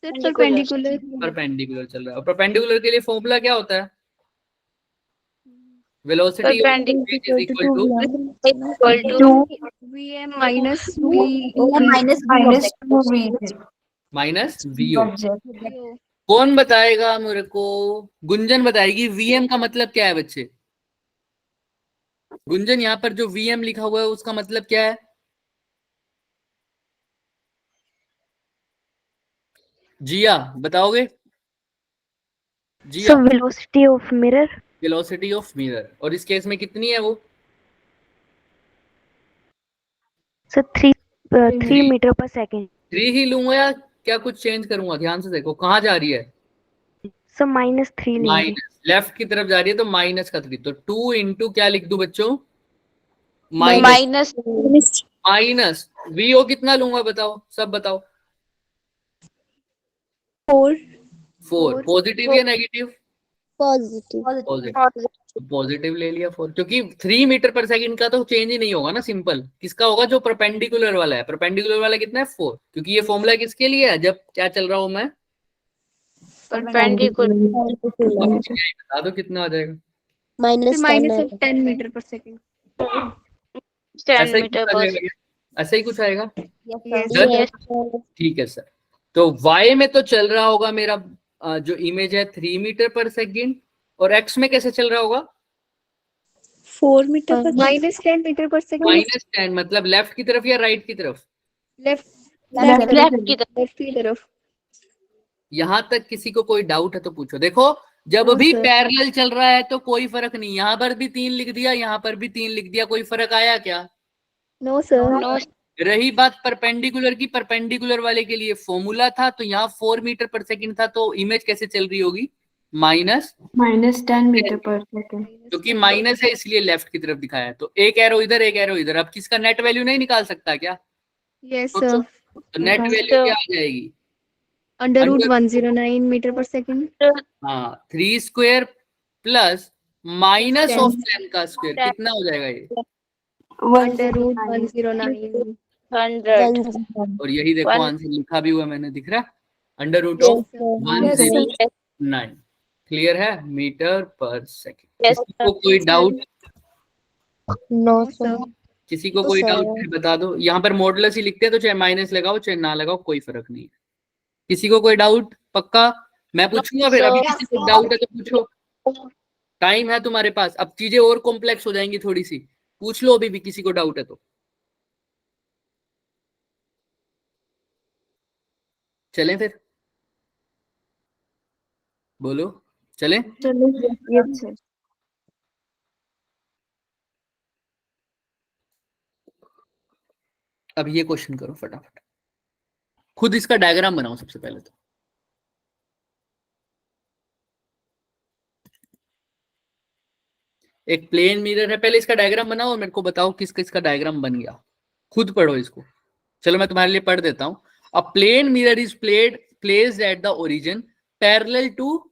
Sir perpendicular. परपेंडिकुलर चल रहा है। और परपेंडिकुलर के लिए फॉर्मूला क्या होता है? Velocity is equal to vm minus v minus minus VO. कौन बताएगा मेरे को? गुंजन बताएगी। वीएम का मतलब क्या है बच्चे? गुंजन, यहाँ पर जो वीएम लिखा हुआ है उसका मतलब क्या है? जिया बताओगे? Jiya, velocity of mirror. Velocity of mirror. और इस केस में कितनी है वो? सर 3 मीटर पर सेकंड। 3 ही लूंगा या क्या कुछ चेंज करूंगा? ध्यान से देखो, कहाँ जा रही है? सर -3 लेंगे। माइनस, लेफ्ट की तरफ जा रही है तो माइनस का 3, तो 2 इंटू क्या लिख दूं बच्चों? माइनस माइनस वीओ कितना लूंगा बताओ, सब बताओ। 4 पॉजिटिव या नेगेटिव? पॉजिटिव। पॉजिटिव, पॉजिटिव ले लिया 4, क्योंकि 3 मीटर पर सेकंड का तो चेंज ही नहीं होगा ना, सिंपल। किसका होगा? जो परपेंडिकुलर वाला है। परपेंडिकुलर वाला कितना है? 4, क्योंकि ये फॉर्मूला किसके लिए है? जब क्या चल रहा हूं मैं? परपेंडिकुलर बता दो कितना आ जाएगा। -10 मीटर पर सेकंड। 10 ऐसा ही मीटर कुछ आ पर जाएगा, ऐसा ही कुछ आएगा। यस ठीक है सर। तो y में तो चल रहा होगा मेरा जो इमेज है 3 मीटर पर सेकंड, और x में कैसे चल रहा होगा? 4 मीटर पर -10 मीटर पर सेकंड। -10 मतलब लेफ्ट की तरफ या राइट की तरफ? लेफ्ट लेफ्ट की तरफ। लेफ्ट की तरफ। यहां तक किसी को कोई डाउट है तो पूछो। देखो, जब नो भी सर। पैरेलल चल रहा है तो कोई फर्क नहीं। यहां पर भी 3 लिख दिया, यहां पर भी 3 लिख दिया, कोई फर्क आया क्या? No sir. नो रही बात परपेंडिकुलर की, परपेंडिकुलर वाले के लिए फॉर्मूला था, तो यहाँ 4 मीटर पर सेकंड था, तो इमेज कैसे चल रही होगी? -10 मीटर पर सेकंड। क्योंकि माइनस है इसलिए लेफ्ट की तरफ दिखाया है। तो एक एरो इधर, एक एरो इधर। अब किसका नेट वैल्यू नहीं निकाल सकता क्या? Yes sir. तो नेट वैल्यू क्या आ जाएगी? √109 मीटर पर सेकंड। हाँ, 3 स्क्वायर प्लस माइनस ऑफ 10 का स्क्वायर, कितना हो जाएगा ये? √109। 100 और यही देखो आंसर लिखा भी हुआ मैंने, दिख रहा है? √109। क्लियर है? मीटर पर सेकंड। Yes, किसी को कोई डाउट? No sir. किसी को कोई डाउट है बता दो। यहाँ पर मॉडुलस ही लिखते हैं, तो चाहे माइनस लगाओ चाहे ना लगाओ, कोई फर्क नहीं है। किसी को कोई डाउट? पक्का? मैं पूछूंगा फिर। अभी किसी को डाउट है तो पूछो, टाइम है तुम्हारे पास। अब चीजें और कॉम्प्लेक्स हो जाएंगी थोड़ी सी, पूछ लो अभी भी किसी को डाउट है तो। चलें फिर? बोलो, चलें? चलो अब ये क्वेश्चन करो फटाफट। खुद इसका डायग्राम बनाओ सबसे पहले तो। एक प्लेन मिरर है, पहले इसका डायग्राम बनाओ और मेरे को बताओ किस किस का डायग्राम बन गया। खुद पढ़ो इसको। चलो मैं तुम्हारे लिए पढ़ देता हूं। A plane mirror is placed at the origin parallel to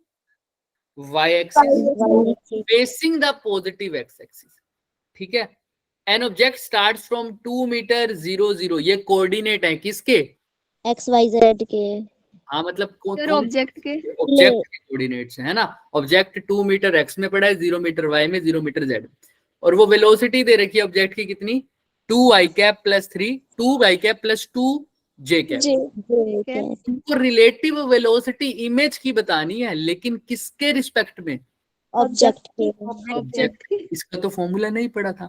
y axis facing the positive x axis. ठीक है। An object starts from 2 meter 0 0। ये कोऑर्डिनेट है किसके? XYZ के। हाँ मतलब सर ऑब्जेक्ट के। ऑब्जेक्ट के कोऑर्डिनेट्स है ना। ऑब्जेक्ट 2 मीटर x में पड़ा है, 0 मीटर y में, 0 मीटर z। और वो वेलोसिटी दे रखी है ऑब्जेक्ट की कितनी? 2y cap plus 3, 2y cap plus 2j cap. तो रिलेटिव वेलोसिटी इमेज की बतानी है, लेकिन किसके रिस्पेक्ट में? ऑब्जेक्ट के। ऑब्जेक्ट के। इसका तो फॉर्मूला नहीं पड़ा था।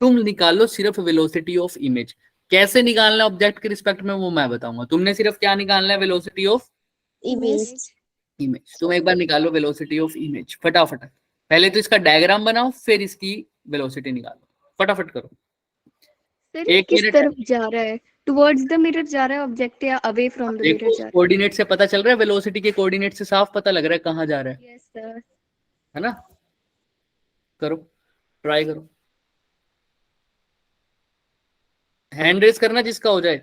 तुम निकालो सिर्फ वेलोसिटी ऑफ इमेज। कैसे निकालना ऑब्जेक्ट के रिस्पेक्ट में वो मैं बताऊंगा। तुमने सिर्फ क्या निकालना है? Velocity of image. इमेज। तुम एक बार निकालो वेलोसिटी ऑफ इमेज फटाफट। पहले तो इसका डायग्राम बनाओ, फिर इसकी वेलोसिटी निकालो। फटाफट करो। सर एक किस मिनट तरफ जा रहा है? टुवर्ड्स द मिरर जा रहा है ऑब्जेक्ट या अवे फ्रॉम द मिरर देखो, जा रहा कोऑर्डिनेट से पता चल रहा है, वेलोसिटी के कोऑर्डिनेट से साफ पता लग रहा है कहाँ जा रहा है? Yes sir. है ना? करो, ट्राई करो। हैंड रेस करना जिसका हो जाए।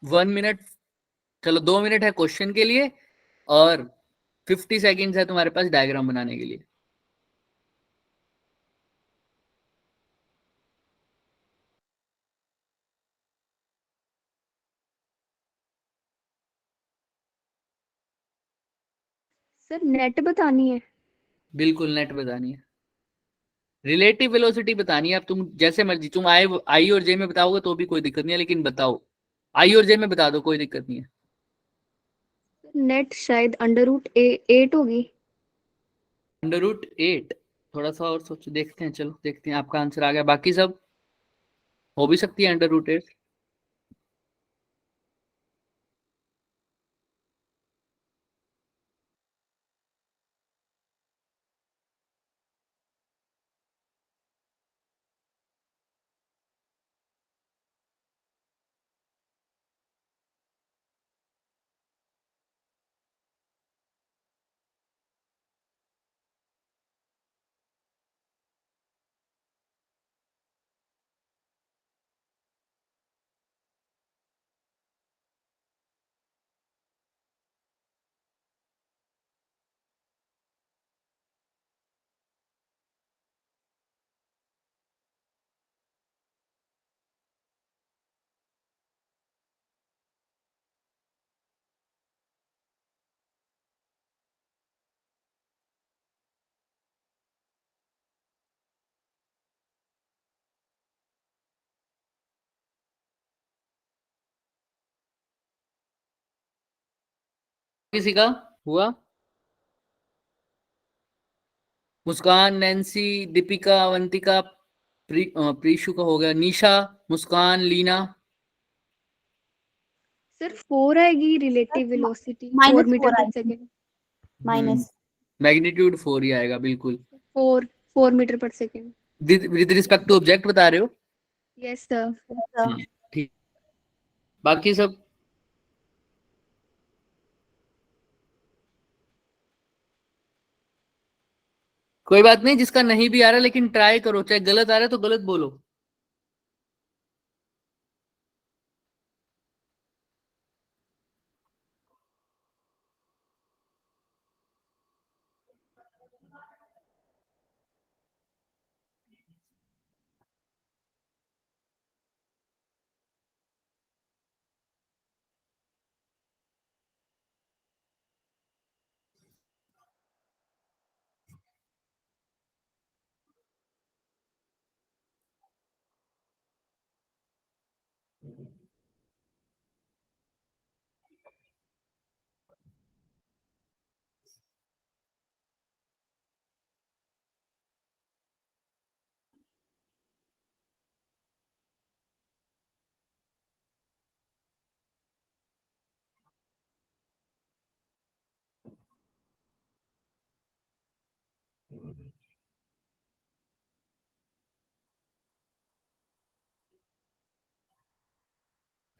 वन मिनट, चलो 2 मिनट है क्वेश्चन के लिए और 50 सेकेंड्स है तुम्हारे पास डायग्राम बनाने के लिए। सर नेट बतानी है। बिल्कुल नेट बतानी है, रिलेटिव वेलोसिटी बतानी है। अब तुम जैसे मर्जी, तुम आई और जे में बताओगे तो भी कोई दिक्कत नहीं है, लेकिन बताओ आई और जे में बता दो, कोई दिक्कत नहीं है। नेट शायद √8 होगी। √8, थोड़ा सा और सोचो, देखते हैं, चलो देखते हैं। आपका आंसर आ गया, बाकी सब हो भी सकती है √8। किसी का हुआ? मुस्कान, नैन्सी, दीपिका, अवंतिका, प्रीशु का हो गया, निशा, मुस्कान, लीना। सर 4 आएगी रिलेटिव वेलोसिटी, 4 -4 मीटर पर आएगी। सेकेंड। माइनस मैग्नीट्यूड 4 ही आएगा, बिल्कुल। 4 मीटर पर second. With respect to object बता रहे हो? Yes sir. ठीक, बाकी सब कोई बात नहीं, जिसका नहीं भी आ रहा लेकिन ट्राई करो, चाहे गलत आ रहा है तो गलत बोलो।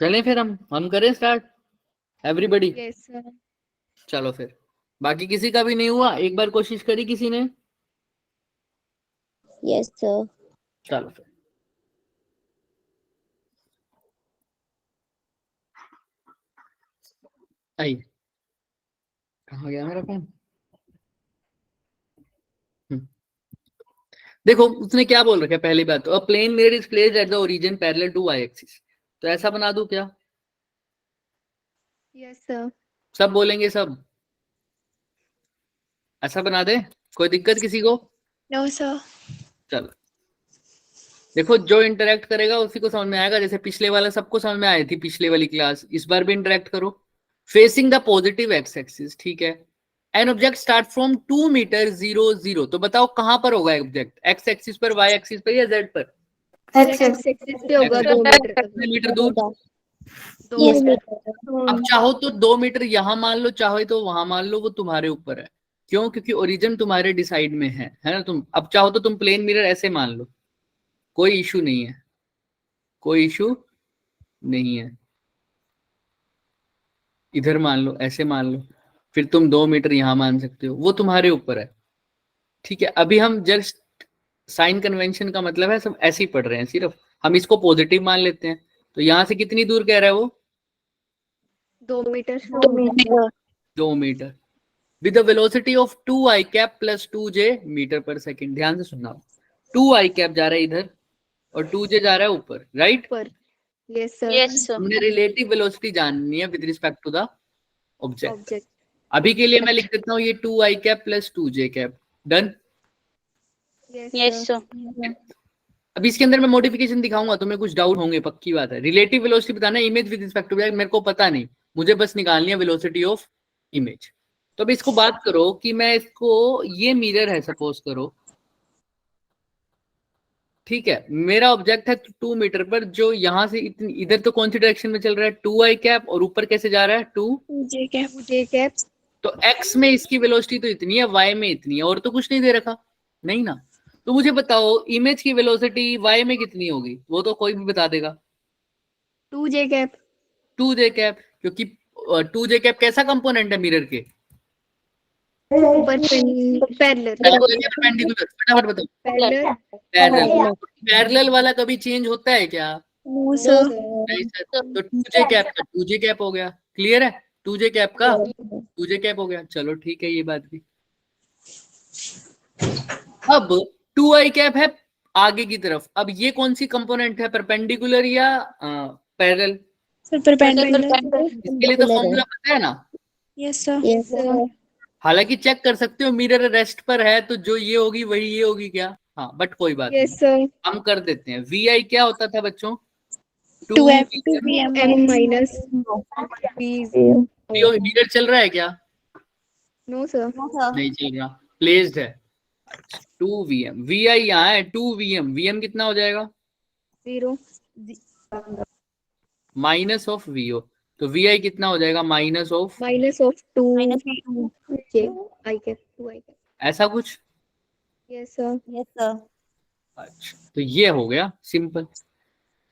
चलें फिर, हम करें स्टार्ट, एवरीबॉडी। Yes sir. चलो फिर, बाकी किसी का भी नहीं हुआ? एक बार कोशिश करी किसी ने? Yes sir. चलो फिर, आइए। कहाँ गया मेरा पेन? देखो उसने क्या बोल रखा है, पहली बात तो, a plane mirror is placed at the origin parallel to Y axis. तो ऐसा बना दूं क्या? Yes sir. सब बोलेंगे सब? ऐसा बना दे, कोई दिक्कत किसी को? No sir. चलो देखो, जो इंटरेक्ट करेगा उसी को समझ में आएगा। जैसे पिछले वाला सबको समझ में आई थी, पिछले वाली क्लास, इस बार भी इंटरेक्ट करो। Facing the positive x axis, ठीक है। An object start from 2 meter 0 0। तो बताओ कहां पर होगा ऑब्जेक्ट, एक्स एक्सिस पर, वाई एक्सिस पर या जेड पर? एक्स एक्सिस पे होगा 2 मीटर तक। कितने मीटर दूर? 2 यस मीटर। अब चाहो तो 2 मीटर यहां मान लो, चाहो तो वहां मान लो, वो तुम्हारे ऊपर है। क्यों? क्योंकि ओरिजिन तुम्हारे डिसाइड में है ना। तुम अब चाहो तो तुम प्लेन मिरर ऐसे मान लो, कोई इशू नहीं है, कोई इशू नहीं है। इधर मान लो, ऐसे मान लो, फिर तुम 2 मीटर यहाँ मान सकते हो, वो तुम्हारे ऊपर है। ठीक है, अभी हम जस्ट साइन कन्वेंशन का मतलब है सब ऐसे ही पढ़ रहे हैं, सिर्फ हम इसको पॉजिटिव मान लेते हैं। तो यहाँ से कितनी दूर कह रहा है वो? 2 meter. 2 meter with the velocity of 2i cap plus 2j meter पर सेकेंड। ध्यान से सुनना, 2i कैप जा रहा है इधर और 2j जा रहा है ऊपर, राइट? पर यस सर। Yes sir. हमने रिलेटिव वेलोसिटी जाननी है with respect to the object. Object. अभी के लिए मैं लिख देता हूँ ये 2i cap plus 2j cap. Done? Yes sir. अब इसके अंदर मैं मॉडिफिकेशन दिखाऊंगा, तुम्हें कुछ डाउट होंगे, पक्की बात है। रिलेटिव वेलोसिटी बताना है, इमेज विद रिस्पेक्ट टू मेरे को पता नहीं, मुझे बस निकालनी है वेलोसिटी ऑफ इमेज। तो अब इसको बात करो कि मैं इसको, ये मिरर है सपोज करो, ठीक है, मेरा ऑब्जेक्ट है 2 मीटर पर, जो यहाँ से इधर तो कौन सी डायरेक्शन में चल रहा है? 2i कैप, और ऊपर कैसे जा रहा है? 2j cap. तो x में इसकी वेलोसिटी तो इतनी है, y में इतनी है, और तो कुछ नहीं दे रखा, नहीं ना? तो मुझे बताओ इमेज की वेलोसिटी y में कितनी होगी? वो तो कोई भी बता देगा। 2j cap. 2j कैप, क्योंकि 2j कैप कैसा कंपोनेंट है मिरर के? पैरेलल। परपेंडिकुलर। फटाफट बताओ। पैरेलल। पैरेलल वाला कभी चेंज होता है क्या? No sir. नहीं सर। तो 2j कैप का 2j कैप हो गया। क्लियर है? 2j कैप का 2j कैप हो गया। चलो ठीक है, ये बात भी। अब 2i कैप है आगे की तरफ। अब ये कौन सी कंपोनेंट है, परपेंडिकुलर या पैरेलल? Sir perpendicular. इसके लिए तो फॉर्मूला पता है ना? Yes sir. Yes sir. हालांकि चेक कर सकते हो, मिरर रेस्ट पर है तो जो ये होगी वही ये होगी क्या? हाँ, बट कोई बात नहीं, यस सर। हम कर देते हैं। vi क्या होता था बच्चों? 2m m माइनस मिरर चल रहा है क्या? No sir. नहीं चल रहा, प्लेस्ड है। 2vm, vi यहाँ है 2vm, vm कितना हो जाएगा? 0 माइनस ऑफ vo, तो vi कितना हो जाएगा? Minus of, minus of 2j i cap 2i cap. ऐसा कुछ। Yes sir. Yes sir. अच्छा, तो ये हो गया सिंपल।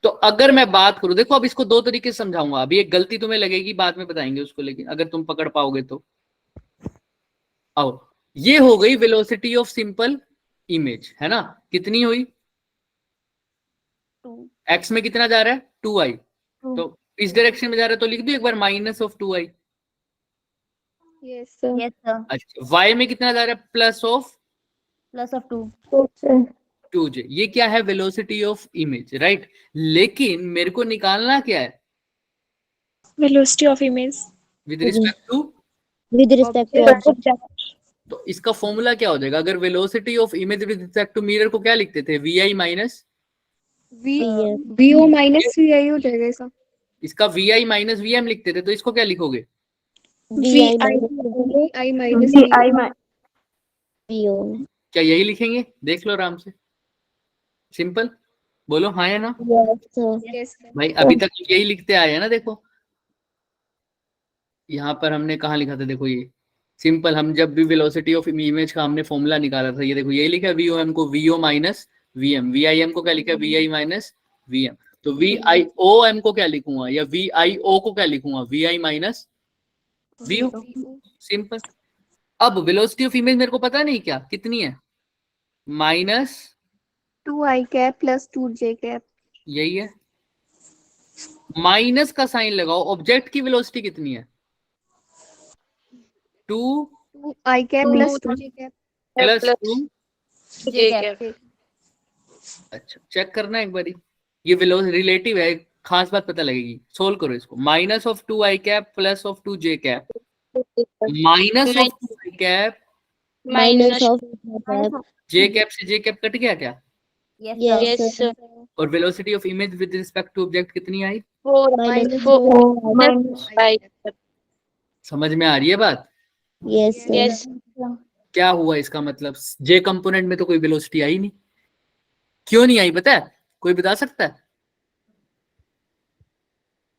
तो अगर मैं बात करूं, देखो अब इसको दो तरीके से समझाऊंगा। अभी एक गलती तुम्हें लगेगी, बाद में बताएंगे उसको, लेकिन अगर तुम पकड़ पाओगे तो। आओ, ये हो गई वेलोसिटी ऑफ सिंपल इमेज, है ना? कितनी हुई? x में कितना जा रहा है? 2i। तो इस डायरेक्शन में जा रहा है, तो लिख दो एक बार minus of 2i। Yes sir. Yes sir. अच्छा, y में कितना जा रहा है? Plus of plus of 2। 2j। ये क्या है? Velocity of image, right? लेकिन मेरे को निकालना क्या है? Velocity of image with respect to, with respect to object. तो इसका फॉर्मूला क्या हो जाएगा? अगर velocity of image with respect to mirror को क्या लिखते थे? vi minus, vo minus vi हो जाएगा ऐसा। इसका vi माइनस vm लिखते थे, तो इसको क्या लिखोगे? vi i minus vo। क्या यही लिखेंगे? देख लो आराम से, सिंपल। बोलो हाँ या ना? यस भाई अभी तक यही लिखते आए हैं ना। देखो यहाँ पर हमने कहाँ लिखा था? देखो ये सिंपल, हम जब भी वेलोसिटी ऑफ इमेज का हमने फॉर्मूला निकाला था, ये देखो यही लिखा है, वीओएम को vo माइनस vm, वीआईएम को क्या लिखा है? vi minus vm। तो viom को क्या लिखूंगा, या vio को क्या लिखूंगा? vi minus vo। सिंपल। अब वेलोसिटी ऑफ इमेज मेरे को पता नहीं क्या कितनी है? Minus 2i cap plus 2j cap. यही है। माइनस का साइन लगाओ, ऑब्जेक्ट की वेलोसिटी कितनी है? 2i cap plus 2j cap plus 2j cap. अच्छा, चेक करना एक बारी, ये वेलोसिटी रिलेटिव है, खास बात पता लगेगी। सोल्व करो इसको। Minus of 2i cap plus of 2j cap, minus of 2i cap minus of j cap से j कैप कट गया क्या? Yes sir. और velocity of image with respect to object कितनी आई? 4 समझ में आ रही है बात? Yes yes. क्या हुआ इसका मतलब? j कंपोनेंट में तो कोई वेलोसिटी आई नहीं। क्यों नहीं आई पता है? कोई बता सकता है?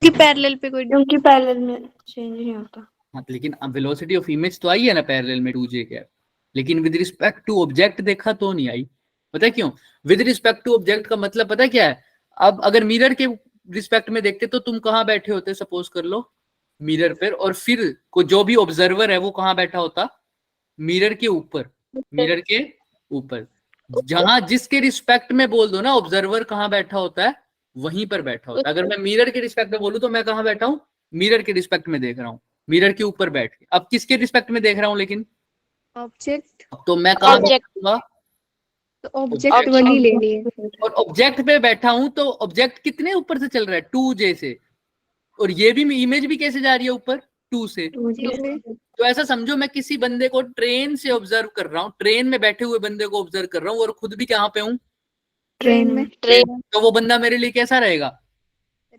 कि पैरेलल पे कोई, क्योंकि पैरेलल में चेंज नहीं होता। हाँ, लेकिन अब वेलोसिटी ऑफ इमेज तो आई है ना पैरेलल में 2j कैप, लेकिन विद रिस्पेक्ट टू ऑब्जेक्ट देखा तो नहीं आई। पता है क्यों? विद रिस्पेक्ट टू ऑब्जेक्ट का मतलब पता है क्या है? अब अगर मिरर के रिस्पेक्ट में देखते तो तुम कहाँ बैठे होते? सपोज कर लो मिरर पर, और फिर को जो भी ऑब्जर्वर है वो कहाँ बैठा होता, मिरर के ऊपर, मिरर के ऊपर, जहां जिसके रिस्पेक्ट में बोल दो ना ऑब्जर्वर कहाँ बैठा होता है, वहीं पर बैठा होता है। अगर मैं मिरर के रिस्पेक्ट में बोलूं तो मैं कहाँ बैठा हूँ, मिरर के रिस्पेक्ट में देख रहा हूँ, मिरर के ऊपर बैठ के। अब किसके रिस्पेक्ट में देख रहा हूँ लेकिन, ऑब्जेक्ट, अब तो मैं कहाँ Object. बैठूंगा, तो ऑब्जेक्ट वाली लेनी है। और ऑब्जेक्ट पे बैठा हूं तो ऑब्जेक्ट कितने ऊपर से चल रहा है, 2J से, और ये भी इमेज भी कैसे जा रही है ऊपर, 2 से। तो ऐसा समझो मैं किसी बंदे को ट्रेन से ऑब्जर्व कर रहा हूँ, ट्रेन में बैठे हुए बंदे को ऑब्जर्व कर रहा हूँ, और खुद भी कहाँ पे हूँ, ट्रेन में, ट्रेन तो वो बंदा मेरे लिए कैसा रहेगा,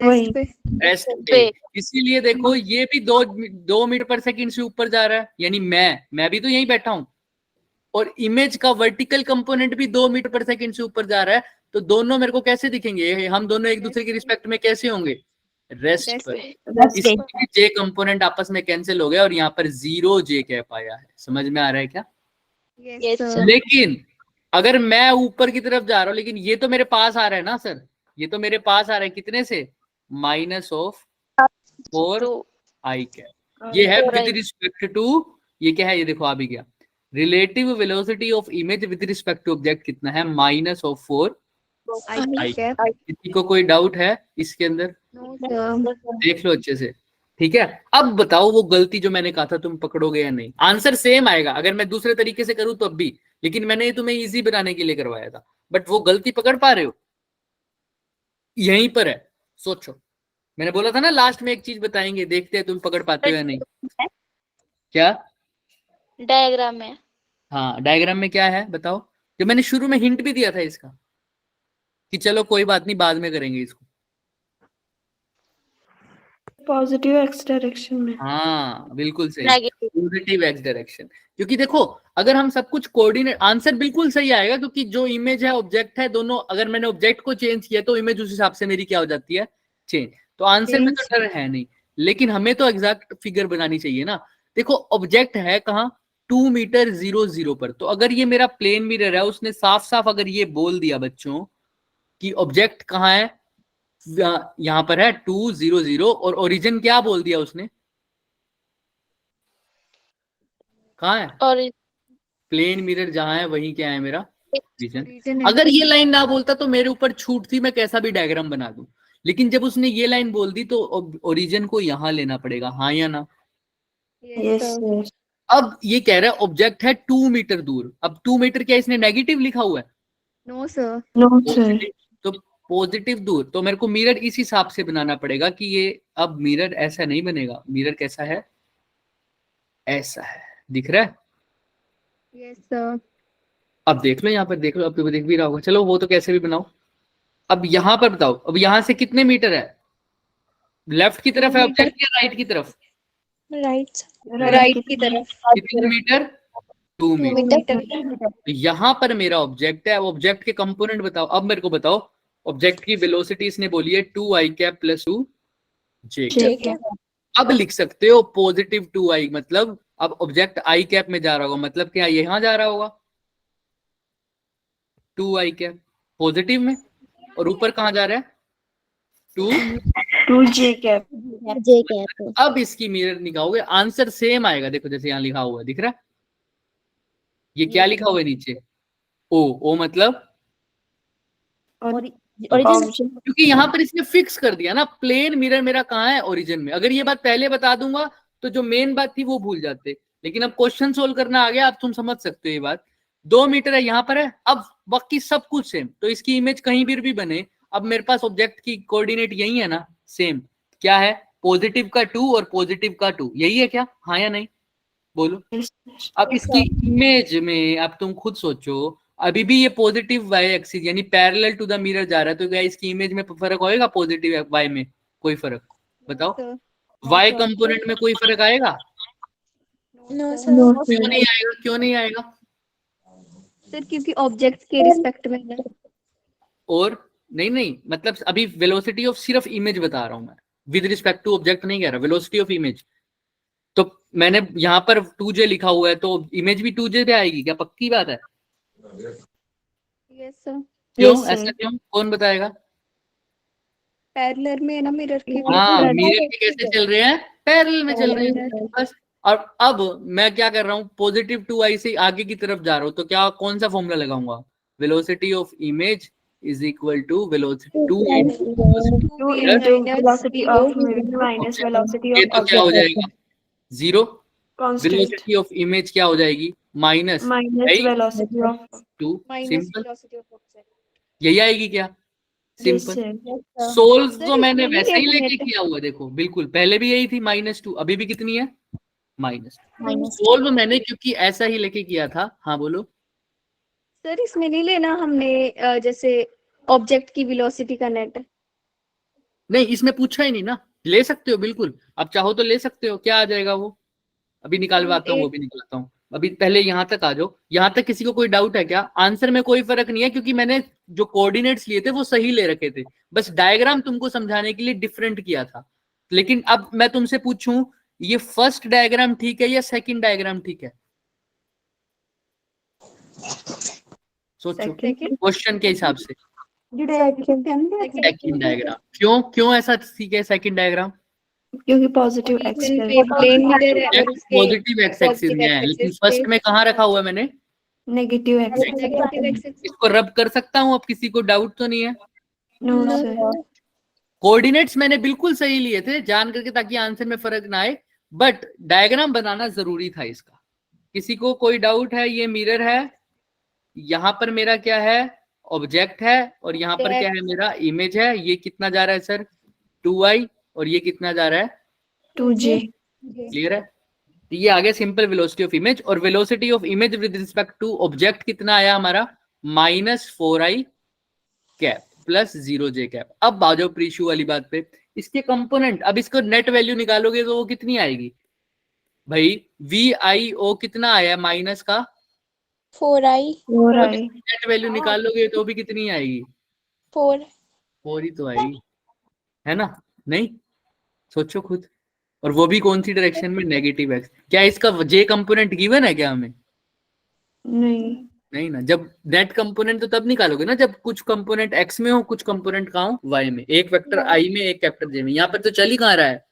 रेस्ट पे। रेस्ट पे। इसीलिए देखो ये भी 2 मीटर पर सेकंड से ऊपर जा रहा है, यानी मैं भी तो यहीं बैठा हूं, और इमेज का वर्टिकल कंपोनेंट भी 2 मीटर पर सेकंड से ऊपर जा रहा है, तो दोनों मेरे को कैसे दिखेंगे, हम दोनों एक दूसरे के रिस्पेक्ट में कैसे होंगे, रेस्ट पर। इसलिए जे कंपोनेंट आपस में कैंसिल हो गया और यहाँ पर 0J कैप आया है। समझ में आ रहा है क्या? Yes, sir. लेकिन अगर मैं ऊपर की तरफ जा रहा हूँ, लेकिन ये तो मेरे पास आ रहा है ना सर, ये तो मेरे पास आ रहा है कितने से, -4I कैप। ये है विद रिस्पेक्ट टू, ये क्या है, ये देखो आ भी गया, relative velocity of image with respect to object कितना है, -4I कैप। किसी को कोई डाउट है इसके अंदर, देख लो अच्छे से, ठीक है। अब बताओ वो गलती जो मैंने कहा था तुम पकड़ोगे या नहीं। आंसर सेम आएगा अगर मैं दूसरे तरीके से करूं तब भी, लेकिन मैंने ये तुम्हें इजी बनाने के लिए करवाया था, बट वो गलती पकड़ पा रहे हो, यहीं पर है, सोचो। मैंने बोला था ना लास्ट में एक चीज बताएंगे, देखते हैं तुम पकड़ पाते हो या नहीं। क्या डायग्राम में, हाँ डायग्राम में क्या है बताओ, जो मैंने शुरू में हिंट भी दिया था इसका कि चलो कोई बात नहीं बाद में करेंगे इसको। पॉजिटिव एक्स डायरेक्शन में। हाँ बिल्कुल सही, नेगेटिव, पॉजिटिव एक्स डायरेक्शन। क्योंकि देखो अगर हम सब कुछ कोऑर्डिनेट, आंसर बिल्कुल सही आएगा, क्योंकि जो इमेज है ऑब्जेक्ट है दोनों, अगर मैंने ऑब्जेक्ट को चेंज किया तो इमेज उस हिसाब से मेरी क्या हो जाती है, चेंज। तो आंसर में तो डर है नहीं, लेकिन हमें तो एग्जैक्ट फिगर बनानी चाहिए ना। देखो ऑब्जेक्ट है कहाँ, 2 मीटर 0 पर। तो अगर ये मेरा प्लेन मिरर है, उसने साफ साफ अगर ये बोल दिया बच्चों कि ऑब्जेक्ट कहाँ है, यहां पर है 200, और ओरिजिन क्या बोल दिया उसने, कहाँ है, और प्लेन मिरर जहां है वही क्या है मेरा रीजन। अगर ये लाइन ना बोलता तो मेरे ऊपर छूट थी, मैं कैसा भी डायग्राम बना दूं, लेकिन जब उसने ये लाइन बोल दी तो ओरिजिन को यहां लेना पड़ेगा, हाँ या ना। Yes sir. अब ये कह रहा है ऑब्जेक्ट है 2 मीटर दूर, अब 2 मीटर क्या इसने नेगेटिव लिखा हुआ है, नो सर, नो सर। तो पॉजिटिव दूर, तो मेरे को मिरर इस हिसाब से बनाना पड़ेगा कि ये, अब मिरर ऐसा नहीं बनेगा, मिरर कैसा है, ऐसा है, दिख रहा है। Yes sir. अब देख लो यहाँ पर, देख लो, अब तो देख भी रहा होगा, चलो वो तो कैसे भी बनाओ। अब यहाँ पर बताओ, अब यहाँ से कितने मीटर है, लेफ्ट की तरफ है ऑब्जेक्ट या राइट की तरफ, राइट की तरफ। कितने मीटर, 2 मीटर। तो यहाँ पर मेरा ऑब्जेक्ट है, ऑब्जेक्ट के कंपोनेंट बताओ। अब मेरे को बताओ ऑब्जेक्ट की वेलोसिटी इसने बोली है 2I cap plus 2J cap. अब लिख सकते हो पॉजिटिव 2I, मतलब अब ऑब्जेक्ट I कैप में जा रहा होगा, मतलब क्या यहां जा रहा होगा 2I कैप पॉजिटिव में, और ऊपर कहां जा रहा है 2J कैप। J cap. अब इसकी मिरर निकालोगे आंसर सेम आएगा, देखो जैसे यहाँ लिखा हुआ है, दिख रहा है ये क्या लिखा हुआ है नीचे, ओ मतलब क्योंकि यहाँ पर इसने फिक्स कर दिया ना, प्लेन मिरर मेरा कहाँ है, ओरिजिन में। अगर ये बात पहले बता दूंगा तो जो मेन बात थी वो भूल जाते, लेकिन अब क्वेश्चन सोल्व करना आ गया, अब तुम समझ सकते हो ये बात। 2 मीटर है यहाँ पर है, अब बाकी सब कुछ सेम, तो इसकी इमेज कहीं भी बने, अब मेरे पास ऑब्जेक्ट की कोऑर्डिनेट यही है ना, सेम। क्या है, पॉजिटिव का 2 और पॉजिटिव का 2, यही है क्या, हाँ या नहीं बोलो। अब इसकी इमेज में अब तुम खुद सोचो, अभी भी ये पॉजिटिव वाई एक्सिस यानी पैरेलल टू द मिरर जा रहा है, तो क्या इसकी इमेज में फर्क होएगा, पॉजिटिव वाई में कोई फर्क, बताओ वाई कंपोनेंट में कोई फर्क आएगा, क्यों नहीं आएगा, क्यों नहीं आएगा सर, क्योंकि ऑब्जेक्ट के रिस्पेक्ट में है। और नहीं मतलब अभी वेलोसिटी ऑफ सिर्फ इमेज बता रहा हूं मैं, विद रिस्पेक्ट टू ऑब्जेक्ट नहीं कह रहा, वेलोसिटी ऑफ इमेज। तो मैंने यहाँ पर 2J लिखा हुआ है, तो इमेज भी 2J पे आएगी क्या, पक्की बात है। Yes sir. क्यों ऐसा क्यों, कौन बताएगा। पैरेलल में है ना मिरर के। हाँ मिरर के कैसे चल रहे हैं, पैरेलल में चल रहे हैं बस। और अब मैं क्या कर रहा हूँ, पॉजिटिव 2i से आगे की तरफ जा रहा हूँ, तो क्या कौन सा फॉर्मूला लगाऊंगा, velocity of image is equal to velocity 2 2 into velocity of mirror minus velocity ये of तो क्या हो object. जाएगा, 0। Constant वेलोसिटी ऑफ इमेज क्या हो जाएगी, minus minus velocity of 2। minus simple, velocity of object. यही आएगी क्या, this सिंपल। है। सोल्व सर, तो मैंने इसमें वैसे ही एक लेके मिनट। किया हुआ है, देखो बिल्कुल पहले भी यही थी -2, अभी भी कितनी है माइनस। माइनस सोल्व मैंने क्योंकि ऐसा ही लेके किया था। हाँ बोलो। सर इसमें नहीं लेना हमने जैसे ऑब्जेक्ट की वेलोसिटी का नेट। नहीं इसमें पूछा ही नहीं ना, ले सकते हो बिल्कुल, आप चाहो तो ले सकते हो। क्या आ जाएगा वो, अभी निकालवाता हूँ, वो भी निकालता हूँ। अभी पहले यहाँ तक आ जाओ। यहाँ तक किसी को कोई डाउट है क्या? आंसर में कोई फर्क नहीं है, क्योंकि मैंने जो कोऑर्डिनेट्स लिए थे वो सही ले रखे थे, बस डायग्राम तुमको समझाने के लिए डिफरेंट किया था। लेकिन अब मैं तुमसे पूछूं, ये फर्स्ट डायग्राम ठीक है या सेकंड डायग्राम ठीक है? सोचो क्वेश्चन के हिसाब से। सेकंड डायग्राम क्यों ऐसा ठीक है सेकंड डायग्राम? क्योंकि पॉजिटिव एक्स प्लेन मिरर है और उसके पॉजिटिव एक्स एक्सिस में है, लेकिन फर्स्ट में कहाँ रखा हुआ है मैंने? Negative x. Negative axis. इसको रब कर सकता हूँ, अब किसी को डाउट तो नहीं है? नो सर, कोऑर्डिनेट्स मैंने बिल्कुल सही लिए थे जान करके, ताकि आंसर में फर्क ना आए, बट डायग्राम बनाना जरूरी था इसका। किसी को कोई डाउट है? ये मिरर है, यहाँ पर मेरा क्या है, ऑब्जेक्ट है, और यहाँ पर क्या है, मेरा इमेज है। ये कितना जा रहा है सर, 2i, और ये कितना जा रहा है, 2j। क्लियर है? तो ये आ गया सिंपल वेलोसिटी ऑफ इमेज। और velocity of image with respect to object कितना आया हमारा, -4i cap plus 0j cap. अब आ जाओ प्रीशू वाली बात पे, इसके कंपोनेंट। अब इसको नेट वैल्यू निकालोगे तो वो कितनी आएगी भाई, VIO कितना आया माइनस का 4i नेट वैल्यू निकालोगे तो भी कितनी आएगी, 4 ही तो आएगी, है ना? नहीं, सोचो खुद। और वो भी कौन सी डायरेक्शन में, नेगेटिव एक्स। क्या इसका j कंपोनेंट गिवन है क्या हमें? नहीं ना। जब नेट कंपोनेंट तो तब निकालोगे ना जब कुछ कंपोनेंट x में हो, कुछ कंपोनेंट कहाँ हो, y में। एक वेक्टर i में, एक वेक्टर j में। यहाँ पर तो चल ही कहाँ रहा है,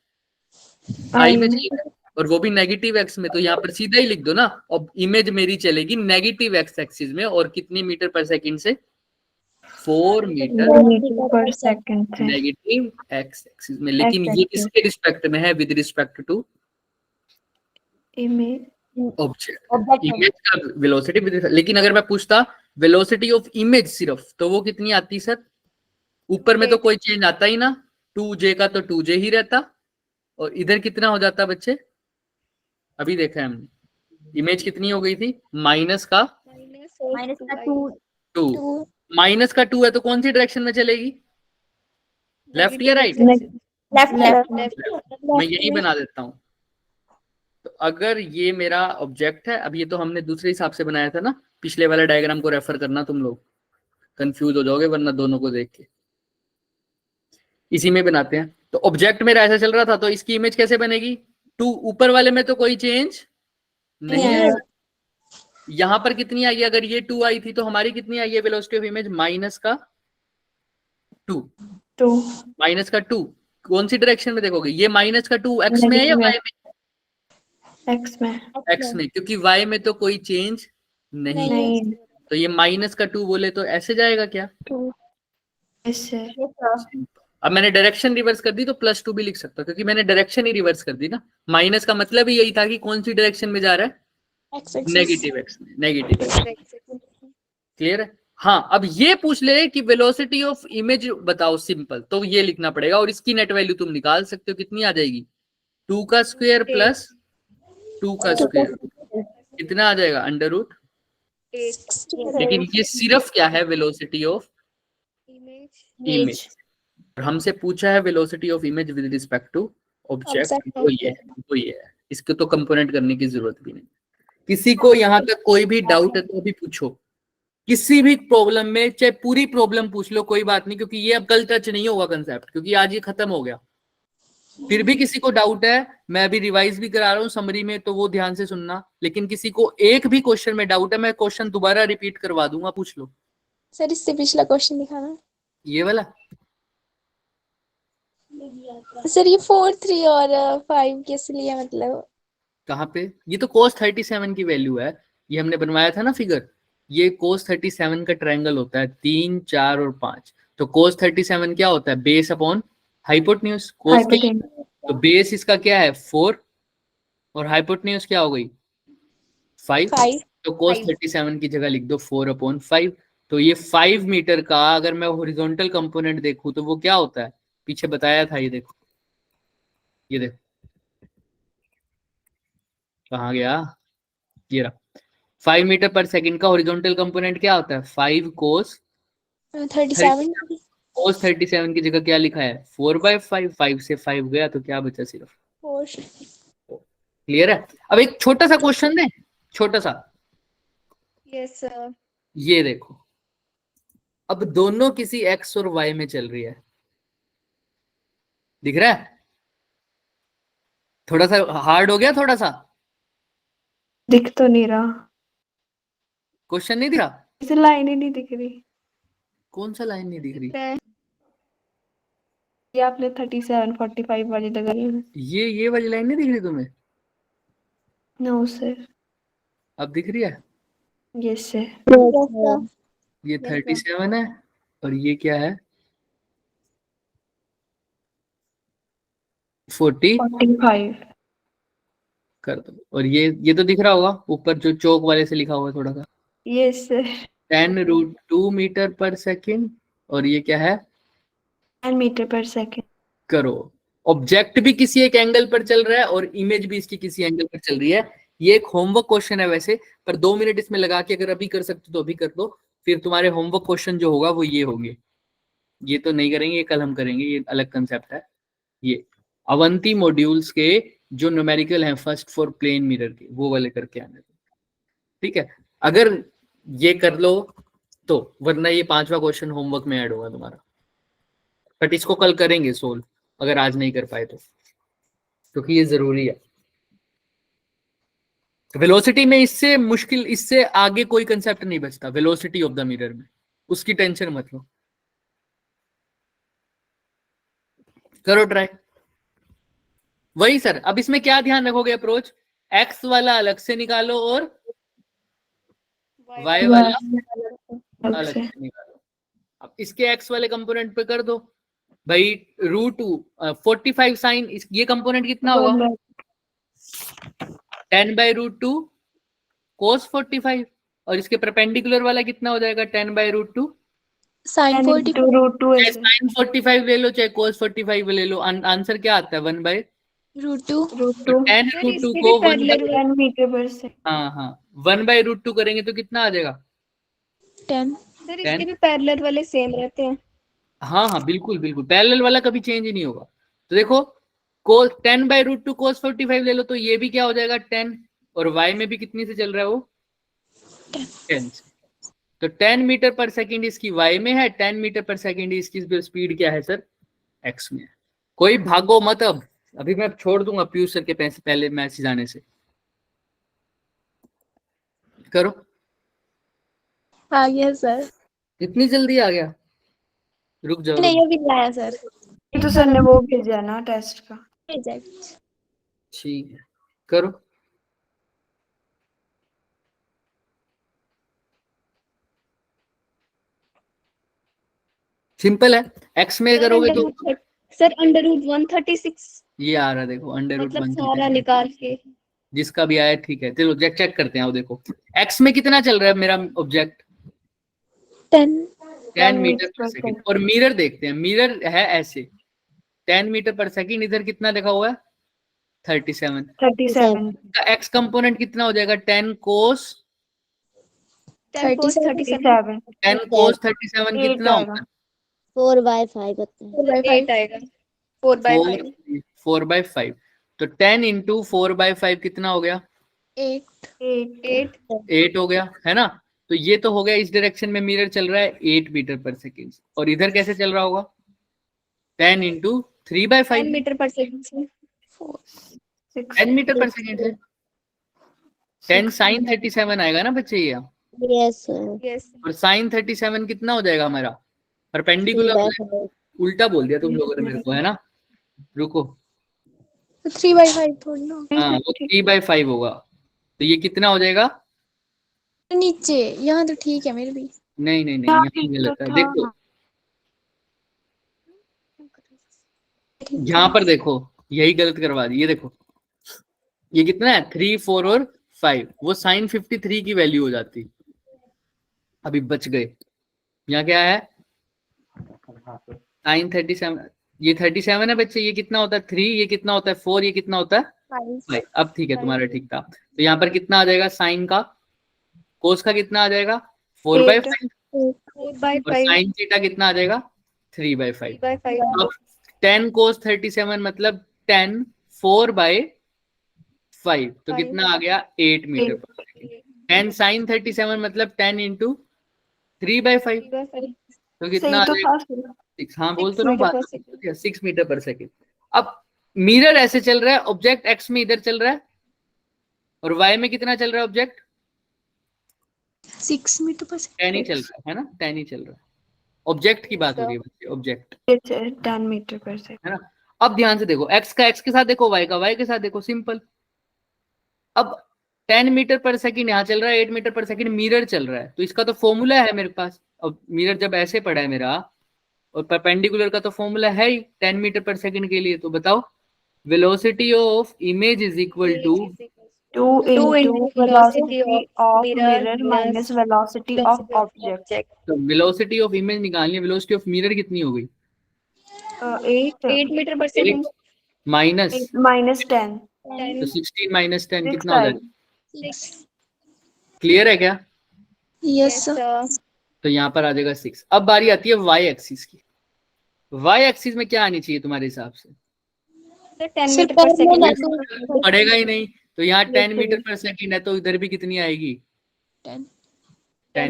i में चल रहा है, और वो भी नेगेटिव x में। तो यहाँ पर सीधा ही लिख दो ना। अब इमेज मेरी चलेगी नेगेटिव x एक्सिस में, और कितनी मीटर पर सेकंड से, 4 मीटर पर सेकंड है नेगेटिव x एक्सिस में। लेकिन ये किसके रिस्पेक्ट में है, with respect to image object. Image का वेलोसिटी विद, लेकिन अगर मैं पूछता वेलोसिटी ऑफ इमेज सिर्फ, तो वो कितनी आती सर? ऊपर में तो कोई चेंज आता ही ना, 2j का तो 2j ही रहता, और इधर कितना हो जाता बच्चे? अभी देखा है हमने, इमेज कितनी हो गई थी, माइनस का 2। माइनस का 2 है तो कौन सी डायरेक्शन में चलेगी, लेफ्ट या राइट? मैं यही बना देता हूँ। तो अगर ये मेरा ऑब्जेक्ट है, अब ये तो हमने दूसरे हिसाब से बनाया था ना, पिछले वाला डायग्राम को रेफर करना, तुम लोग कंफ्यूज हो जाओगे वरना दोनों को देख के। इसी में बनाते हैं। तो ऑब्जेक्ट मेरा ऐसा चल रहा था, तो इसकी इमेज कैसे बनेगी, 2। ऊपर वाले में तो कोई चेंज नहीं है। यहां पर कितनी आई, अगर ये 2 आई थी तो हमारी कितनी आई है वेलोसिटी ऑफ इमेज, माइनस का 2। माइनस का 2 कौन सी डायरेक्शन में देखोगे, ये माइनस का 2 एक्स में है या वाई में? एक्स में। एक्स में, क्योंकि वाई में तो कोई चेंज नहीं। तो ये माइनस का 2 बोले तो ऐसे जाएगा क्या, ऐसे। अब मैंने डायरेक्शन रिवर्स कर दी तो +2 भी लिख सकता, क्योंकि मैंने डायरेक्शन ही रिवर्स कर दी ना। माइनस का मतलब ही यही था कि कौन सी डायरेक्शन में जा रहा है, नेगेटिव एक्स में, नेगेटिव एक्स। क्लियर है? हाँ, अब ये पूछ ले कि वेलोसिटी ऑफ इमेज बताओ सिंपल, तो ये लिखना पड़ेगा, और इसकी नेट वैल्यू तुम निकाल सकते हो, कितनी आ जाएगी, 2 का स्क्वायर प्लस 2 का स्क्वायर, कितना आ जाएगा, √8। लेकिन ये सिर्फ क्या है, वेलोसिटी ऑफ इमेज। हमसे पूछा है velocity of image with respect to object, वो ये है। इसको तो कंपोनेंट करने की जरूरत भी नहीं। किसी को यहाँ तक कोई भी डाउट है तो अभी पूछो, किसी भी प्रॉब्लम में, चाहे पूरी प्रॉब्लम पूछ लो, कोई बात नहीं, क्योंकि ये अब कल टच नहीं होगा कंसेप्ट, क्योंकि आज ये खत्म हो गया। फिर भी किसी को डाउट है, मैं अभी रिवाइज भी करा रहा हूँ समरी में, तो वो ध्यान से सुनना। लेकिन किसी को एक भी क्वेश्चन में डाउट है, मैं क्वेश्चन दोबारा रिपीट करवा दूंगा, पूछ लो। सर इससे पिछला क्वेश्चन दिखाना, ये वाला सर ये 4 3 और 5 किस लिए मतलब? कहाँ पे? ये तो cos 37 की वैल्यू है, ये हमने बनवाया था ना फिगर। ये cos 37 का ट्रायंगल होता है 3 4 और 5। तो cos 37 क्या होता है? Base upon hypotenuse. cos क्या है? तो बेस इसका क्या है? 4 और हाइपोटेन्यूज क्या हो गई? 5। 5 तो cos 37 की जगह लिख दो 4/5। तो ये 5 मीटर का अगर मैं हॉरिजॉन्टल कंपोनेंट देखूं तो वो क्या होता है? पीछे बताया था, ये देखो, ये देखो कहाँ गया, ये रहा। 5 मीटर पर सेकंड का हॉरिजॉन्टल कंपोनेंट क्या होता है? 5 cos 37 cos 37 की जगह क्या लिखा है? 4/5। 5 से 5 गया तो क्या बचा? सिर्फ। 4। क्लियर है? अब एक छोटा सा क्वेश्चन दें, छोटा सा। Yes sir. ये देखो, अब दोनों किसी x और y में चल रही है, दिख रहा है? थोड़ा सा हार्ड हो गया, थोड़ा सा दिख तो नहीं रहा, क्वेश्चन नहीं दिख रहा। इसे लाइन ही नहीं दिख रही। कौन सा लाइन नहीं दिख रही? ये आपने 37 45 वाली लगाई है। ये वाली लाइन नहीं दिख रही तुम्हें? No sir. अब दिख रही है? Yes sir. ये 37 है और ये क्या है? 40 45। कर दो। और ये तो दिख रहा होगा ऊपर जो चौक वाले से लिखा हुआ है थोड़ा सा, यस सर। 10√2 मीटर पर सेकेंड। और ये क्या है? 10 मीटर पर सेकेंड। करो। ऑब्जेक्ट भी किसी एक एंगल पर चल रहा है और इमेज भी इसकी किसी एंगल पर चल रही है। ये एक होमवर्क क्वेश्चन है वैसे, पर 2 मिनट इसमें लगा के अगर अभी कर सकते तो अभी कर दो। फिर तुम्हारे होमवर्क क्वेश्चन जो होगा वो ये होंगे। ये तो नहीं करेंगे, ये कल हम करेंगे, ये अलग कंसेप्ट है। ये अवंती मॉड्यूल्स के जो न्यूमेरिकल हैं फर्स्ट फॉर प्लेन मिरर के, वो वाले करके आने दो, ठीक है? अगर ये कर लो तो, वरना ये 5वां क्वेश्चन होमवर्क में ऐड होगा तुम्हारा। बट इसको कल करेंगे सोल्व, अगर आज नहीं कर पाए तो, क्योंकि ये जरूरी है। वेलोसिटी में इससे मुश्किल, इससे आगे कोई कंसेप्ट नहीं बचता वेलोसिटी ऑफ द मिरर में, उसकी टेंशन मत लो। करो ट्राई। वही सर, अब इसमें क्या ध्यान रखोगे? अप्रोच एक्स वाला अलग से निकालो और वाई वाला अलग से निकालो। अब इसके एक्स वाले कंपोनेंट पे कर दो भाई √2 45 साइन, ये कंपोनेंट कितना होगा? 10/√2 cos 45। और इसके परपेंडिकुलर वाला कितना हो जाएगा? 10/√2 sin 40 √2 sin 45 ले लो चाहे cos 45 ले लो, आंसर क्या आता है? 1/√2। √2 तो 10√2 को 10 मीटर पर सेकेंड। हाँ 1/√2 करेंगे तो कितना आ जाएगा? 10 सर इसके भी पैरेलल वाले सेम रहते हैं। हाँ बिल्कुल बिल्कुल, पैरेलल वाला कभी चेंज ही नहीं होगा। तो देखो cos 10/√2 cos 45 ले लो तो ये भी क्या हो जाएगा? 10। और y में भी कितनी से चल रहा है वो? 10 से। तो 10 मीटर पर सेकेंड इसकी y में है, 10 मीटर पर सेकेंड इसकी स्पीड क्या है सर? x में है। कोई भागो मत। अब अभी मैं छोड़ दूंगा पीयूष सर के पहले मैसेज आने से। करो। आ गया सर। इतनी जल्दी आ गया? रुक जाओ नहीं अभी लाया सर। ये तो सर ने वो भेजा ना टेस्ट का। रिजेक्ट। ठीक है, करो। सिंपल है, x में करोगे तो सर √136 ये आ रहा, देखो मतलब सारा √136 निकाल के। जिसका भी आया ठीक है। चलो चेक करते हैं। आओ देखो x में कितना चल रहा है मेरा ऑब्जेक्ट? 10 मीटर पर सेकेंड। और मिरर देखते हैं, मिरर है ऐसे 10 मीटर पर सेकेंड, इधर कितना देखा हुआ है? 37। 37। का x कंपोनेंट कितना हो जाएगा? 10 cos 37। 10 cos 37 कितना होगा? 4/5 होता है। 8 आएगा। 4/5। 4/5। तो 10 इंटू 4/5 कितना हो गया? 8 8 हो गया, है ना? तो ये तो हो गया, इस डायरेक्शन में मिरर चल रहा है 8 मीटर पर सेकेंड। और इधर कैसे चल रहा होगा? 10 इंटू 3/5 10 मीटर पर सेकंड। 10 मीटर पर सेकेंड है। 10 sin 37 आएगा ना बच्चे ये। Yes sir. यस और sin 37 कितना हो जाएगा हमारा? परपेंडिकुलर, उल्टा बोल दिया तुम लोगों ने मेरे को, है ना? रुको, 3/5 थोड़ी ना, हाँ वो 3/5 होगा, तो ये कितना हो जाएगा? नीचे यहाँ तो ठीक है मेरे भी। नहीं नहीं नहीं, हाँ, यहाँ ठीक गलत तो है, था। देखो यहाँ पर देखो, यही गलत करवा दी, ये देखो ये कितना है 3, 4 और 5, वो साइन 53 की वैल्यू हो जाती, अभी बच गए। यहाँ क्या है साइन 37, ये 37 है बच्चे, ये कितना होता है 3, ये कितना होता है 4, ये कितना होता है 5। अब ठीक है, तुम्हारा ठीक था। तो यहाँ पर कितना आ जाएगा साइन का, कोस का कितना आ जाएगा 4/5, 4/5 और साइन थीटा कितना आ जाएगा 3/5। 3/5 अब 10 cos 37 मतलब 10 4/5, तो कितना आ गया 8 मीटर पर सेकेंड। 10 sin 37 मतलब 10 into 3/5, तो कितना आ सही तो जाएगा था फिर। 6। हाँ बोल तो रहा हूँ 6 मीटर बात, पर सेकंड। 6 मीटर पर सेकेंड। अब मिरर ऐसे चल रहा है, ऑब्जेक्ट एक्स में इधर चल रहा है, और वाई में कितना चल रहा है ऑब्जेक्ट 6 मीटर पर 10 ही चल रहा है ना, 10 ही चल रहा है। ऑब्जेक्ट की बात हो रही है बच्चे, ऑब्जेक्ट 10 मीटर पर सेकंड। है ना। अब ध्यान से देखो, एक्स का एक्स के साथ देखो, वाई का वाई के साथ देखो, सिंपल। अब 10 मीटर पर सेकंड यहाँ चल रहा है, 8 मीटर पर सेकंड मिरर चल रहा है, तो इसका तो फॉर्मूला है मेरे पास। अब मिरर जब ऐसे पड़ा है मेरा, और परपेंडिकुलर का तो फॉर्मूला है ही 10 मीटर पर सेकंड के लिए, तो बताओ velocity of image is equal to 2 2 into into velocity velocity of of mirror mirror minus velocity of object. तो वेलोसिटी ऑफ इमेज निकालनी है, वेलोसिटी ऑफ मिरर कितनी हो गई 8 8 मीटर पर सेकंड माइनस, minus 10 तो 16 माइनस 10 6 कितना हो times. जाएगा? क्लियर है क्या? Yes sir. तो यहाँ पर आ जाएगा 6। अब बारी आती है वाई एक्सिस की। वाई एक्सिस में क्या आनी चाहिए तुम्हारे हिसाब से? 10 मीटर पर सेकंड पड़ेगा ही नहीं, तो यहाँ 10 मीटर पर सेकंड है, तो इधर भी कितनी आएगी 10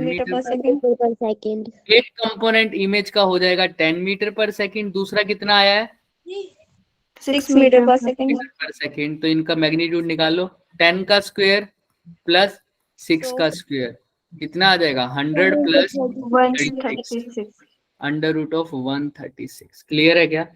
मीटर पर मीटर। सेकंड पर सेकंड। एक कंपोनेंट इमेज का हो जाएगा 10 मीटर पर सेकंड, दूसरा कितना आया है 6 मीटर पर सेकंड मीटर पर सेकंड, तो इनका मैग्नीट्यूड निकालो, 10 का स्क्वायर प्लस 6 का स्क्वायर कितना आ जाएगा 100 plus 136. Under root of 136। Clear है क्या?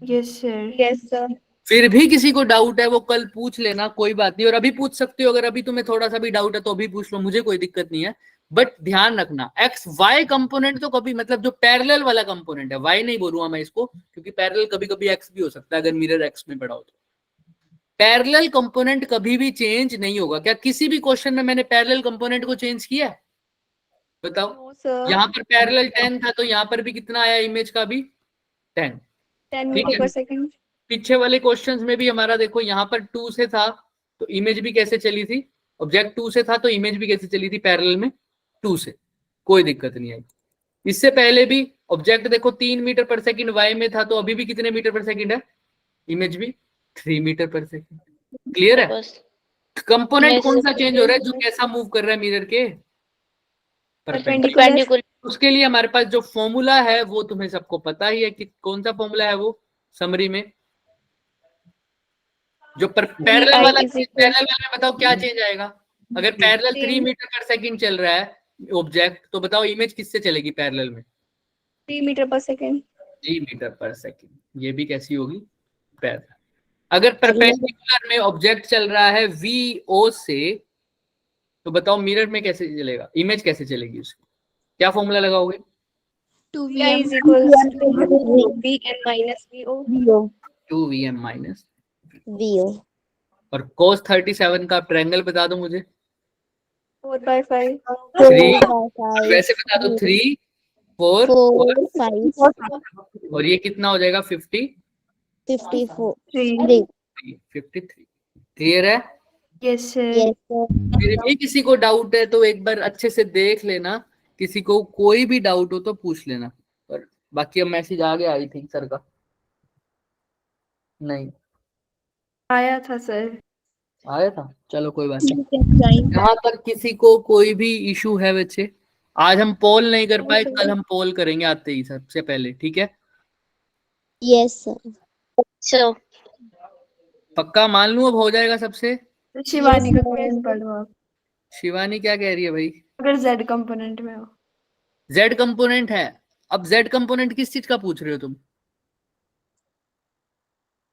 Yes sir. यस सर फिर भी किसी को डाउट है वो कल पूछ लेना, कोई बात नहीं, और अभी पूछ सकते हो, अगर अभी तुम्हें थोड़ा सा भी डाउट है तो अभी पूछ लो, मुझे कोई दिक्कत नहीं है। बट ध्यान रखना एक्स वाई कंपोनेंट तो कभी, मतलब जो पैरेलल वाला कंपोनेंट है, वाई नहीं बोलूंगा मैं इसको, क्योंकि पैरेलल कभी कभी एक्स भी हो सकता है अगर मिरर एक्स में पड़ा हो तो। पैरेलल कंपोनेंट कभी भी चेंज नहीं होगा। क्या किसी भी क्वेश्चन में मैंने पैरेलल कंपोनेंट को चेंज किया है? बताओ। नो सर यहाँ पर पैरेलल 10 था, तो यहाँ पर भी कितना आया इमेज का भी 10। 10 ठीक मीटर है। पर सेकंड पीछे वाले क्वेश्चंस में भी हमारा देखो, यहाँ पर 2 से था तो इमेज भी कैसे चली थी, ऑब्जेक्ट 2 से था तो इमेज भी कैसे चली थी पैरेलल में 2 से, कोई दिक्कत नहीं आई। इससे पहले भी ऑब्जेक्ट देखो 3 मीटर पर सेकंड वाई में था, तो अभी भी कितने मीटर पर सेकंड है, इमेज भी 3 मीटर पर सेकंड। क्लियर है? बस कंपोनेंट Yes. कौन सा चेंज हो रहा है, जो कैसा मूव कर रहा है मिरर के परपेंडिकुलर। परपेंडिकुलर उसके लिए हमारे पास जो फॉर्मूला है वो तुम्हें सबको पता ही है कि कौन सा फॉर्मूला है, वो समरी में जो पैरेलल वाला में बताओ क्या चेंज आएगा। अगर पैरेलल 3 मीटर पर सेकंड चल रहा है ऑब्जेक्ट, तो बताओ इमेज किससे चलेगी पैरेलल में 3 मीटर पर सेकंड 3 मीटर पर सेकंड। ये भी कैसी होगी पैरेलल। अगर परपेंडिकुलर में ऑब्जेक्ट चल रहा है VO से, तो बताओ मिरर में कैसे चलेगा, इमेज कैसे चलेगी उसकी, क्या फॉर्मूला लगाओगे 2vm is equals to vn minus vo 2Vm minus VO. और cos 37 का ट्रायंगल बता दो मुझे 4/5 3, वैसे बता दो 3 4 4 5 और ये कितना हो जाएगा 50 54 3. 53। क्लियर है? Yes sir. Yes sir. फिर भी किसी को डाउट है तो एक बार अच्छे से देख लेना, किसी को कोई भी डाउट हो तो पूछ लेना। और बाकी अब मैसेज आ गया आई थिंक सर का, नहीं आया था सर। आया था, चलो कोई बात नहीं। यहाँ तक किसी को कोई भी इशू है बच्चे, आज हम पोल नहीं कर पाए, कल हम पोल करेंगे आते ही सबसे पहले, ठीक है? Yes sir. चलो पक्का मान लूं अब हो जाएगा सबसे। तो शिवानी का क्वेश्चन पढ़ो आप, शिवानी क्या कह रही है भाई? अगर Z कंपोनेंट में हो। जेड कंपोनेंट है। अब जेड कंपोनेंट किस चीज का पूछ रहे हो तुम?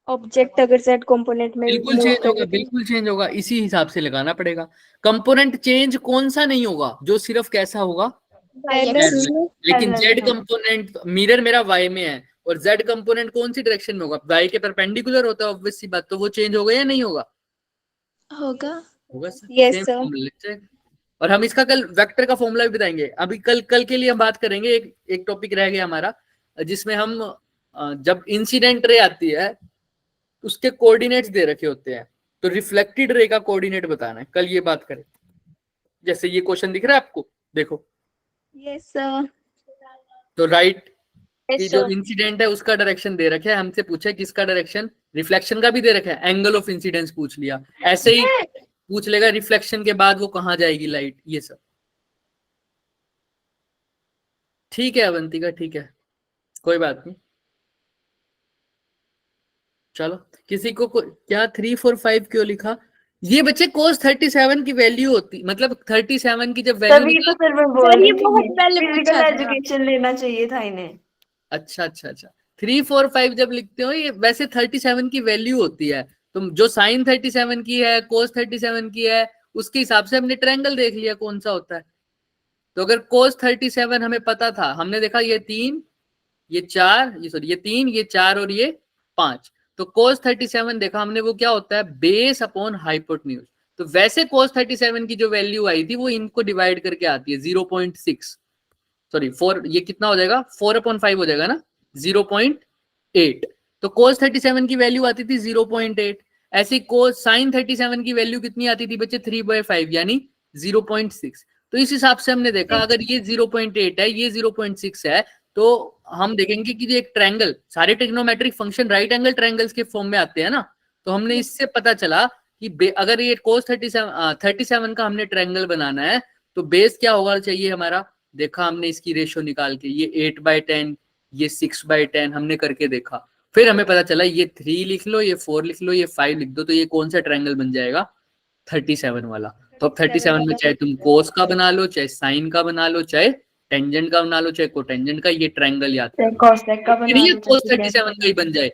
ऑब्जेक्ट अगर जेड कंपोनेंट में बिल्कुल move चेंज करे होगा, तो- बिल्कुल चेंज होगा, इसी हिसाब से लगाना पड़ेगा। कंपोनेंट चेंज कौन सा नहीं होगा, जो सिर्फ कैसा होगा, एक्सिस में लेकिन Parallel जेड में। कंपोनेंट, मिरर मेरा वाई में है और जेड कंपोनेंट कौन सी डायरेक्शन में होगा, वाई के परपेंडिकुलर होता है, ऑब्वियस सी बात, तो वो चेंज होगा या नहीं होगा, होगा। होगा sir. Yes, same sir. Formula लिख जाएगा। और हम इसका कल वेक्टर का फॉर्मूला भी बताएंगे। अभी कल के लिए हम बात करेंगे, एक टॉपिक रह गया हमारा, जिसमें हम जब इंसिडेंट रे आती है उसके कोऑर्डिनेट्स दे रखे होते हैं, तो रिफ्लेक्टेड रे का कोऑर्डिनेट बताना है, कल ये बात करें। जैसे ये क्वेश्चन दिख रहा है आपको, देखो, Yes, sir. तो राइट Yes, कि जो sir. इंसिडेंट है उसका डायरेक्शन दे रखा है, हमसे पूछा है किसका डायरेक्शन, रिफ्लेक्शन का भी दे रखा है, एंगल ऑफ इंसिडेंस पूछ लिया, ऐसे ही पूछ लेगा रिफ्लेक्शन के बाद वो कहाँ जाएगी लाइट, ये सब। ठीक है अवंतिका, ठीक है, कोई बात नहीं। चलो, किसी को क्या 3 4 5 क्यों लिखा, ये बच्चे cos 37 की वैल्यू होती, मतलब 37 की जब वैल्यू तभी तो सर मैं सर बोल ये रही थी बहुत पहले फिजिकल पूछा था। एजुकेशन लेना चाहिए था इन्हें। अच्छा 3 4 5 जब लिखते हो, ये वैसे 37 की वैल्यू होती है, तुम जो साइन 37 की है, cos 37 की है, उसके हिसाब से हमने ट्रायंगल देख लिया कौन सा होता है। तो अगर cos 37 हमें पता था, हमने देखा ये 3 ये 4 ये सॉरी ये 3 ये 4 और ये 5, तो cos 37 देखा हमने, वो क्या होता है, बेस अपॉन हाइपोटेन्यूज। तो वैसे cos 37 की जो वैल्यू आई थी वो इनको डिवाइड करके आती है 0.6, सॉरी 4, ये कितना हो जाएगा 4/5 हो जाएगा ना, 0.8। तो cos 37 की वैल्यू आती थी 0.8, ऐसी cos sin 37 की वैल्यू कितनी आती थी बच्चे, 3/5 यानी 0.6। तो इस हिसाब से हमने देखा अगर ये 0.8 है, ये 0.6 है, तो हम देखेंगे कि ये एक ट्रायंगल, सारे trigonometric function right angle triangles के फॉर्म में आते हैं ना, तो हमने इससे पता चला कि अगर ये cos 37 का हमने ट्रायंगल बनाना है तो बेस क्या होगा चाहिए हमारा, देखा हमने इसकी रेशो निकाल के, ये 8/10 ये 6/10 हमने करके देखा, फिर हमें पता चला ये 3 लिख लो, ये 4 लिख लो, ये 5 लिख दो, तो ये कौन सा ट्रायंगल बन जाएगा, 37 वाला। तो अब 37 में चाहे तुम कोस का बना लो, चाहे साइन का बना लो, चाहे टेंजेंट का बना लो, चाहे कोटेंजेंट का, ये ट्रायंगल याद चाहे cosec का बना लो, कोस चाहे 37 का ही बन जाए।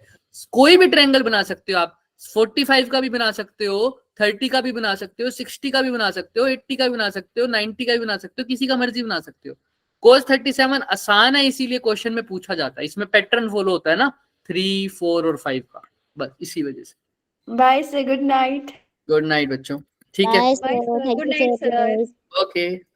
कोई भी ट्रायंगल बना सकते हो आप, 45 का भी बना सकते हो, 30 का भी बना सकते हो, 60 का भी बना सकते हो, 80 का भी बना सकते हो, 90 का भी बना सकते हो, किसी का मर्जी बना सकते हो। cos 37 आसान है, इसीलिए क्वेश्चन में पूछा जाता है, इसमें पैटर्न फॉलो होता है ना 3 4 और 5 का, बस इसी वजह से। बाय से गुड नाइट। गुड नाइट बच्चों, ठीक है, Bye, Bye, sir. sir. Thank Good you, night, sir. sir. Okay.